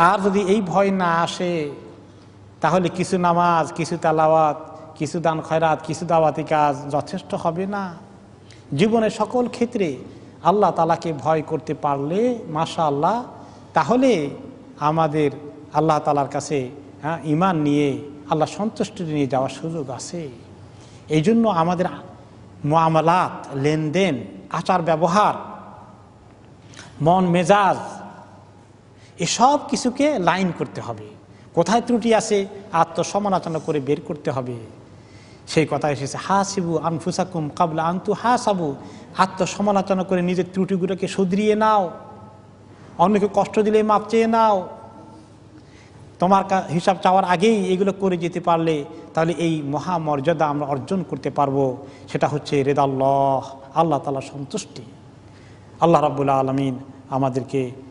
আর যদি এই ভয় না আসে, তাহলে কিছু নামাজ, কিছু তেলাওয়াত, কিছু দান খয়রাত, কিছু দাওয়াতি কাজ যথেষ্ট হবে না। জীবনের সকল ক্ষেত্রে আল্লাহ তাআলাকে ভয় করতে পারলে মাশাআল্লাহ, তাহলে আমাদের আল্লাহ তাআলার কাছে ঈমান নিয়ে আল্লাহ সন্তুষ্টি নিয়ে যাওয়ার সুযোগ আছে। এই জন্য আমাদের মুআমালাত, লেনদেন, আচার ব্যবহার, মন মেজাজ, এসব কিছুকে লাইন করতে হবে। কোথায় ত্রুটি আছে আত্মসমালোচনা করে বের করতে হবে। সেই কথা এসেছে, হাসিবু আনফুসাকুম কাবলা আনতু হাসাবু, আত্মসমালোচনা করে নিজের ত্রুটিগুলোকে শুধরিয়ে নাও, অন্যকে কষ্ট দিলে মাপ চেয়ে নাও। তোমার হিসাব চাওয়ার আগেই এগুলো করে যেতে পারলে তাহলে এই মহামর্যাদা আমরা অর্জন করতে পারবো। সেটা হচ্ছে রেদাল্লাহ, আল্লাহ তাআলার সন্তুষ্টি। আল্লাহ রাব্বুল আলামিন আমাদেরকে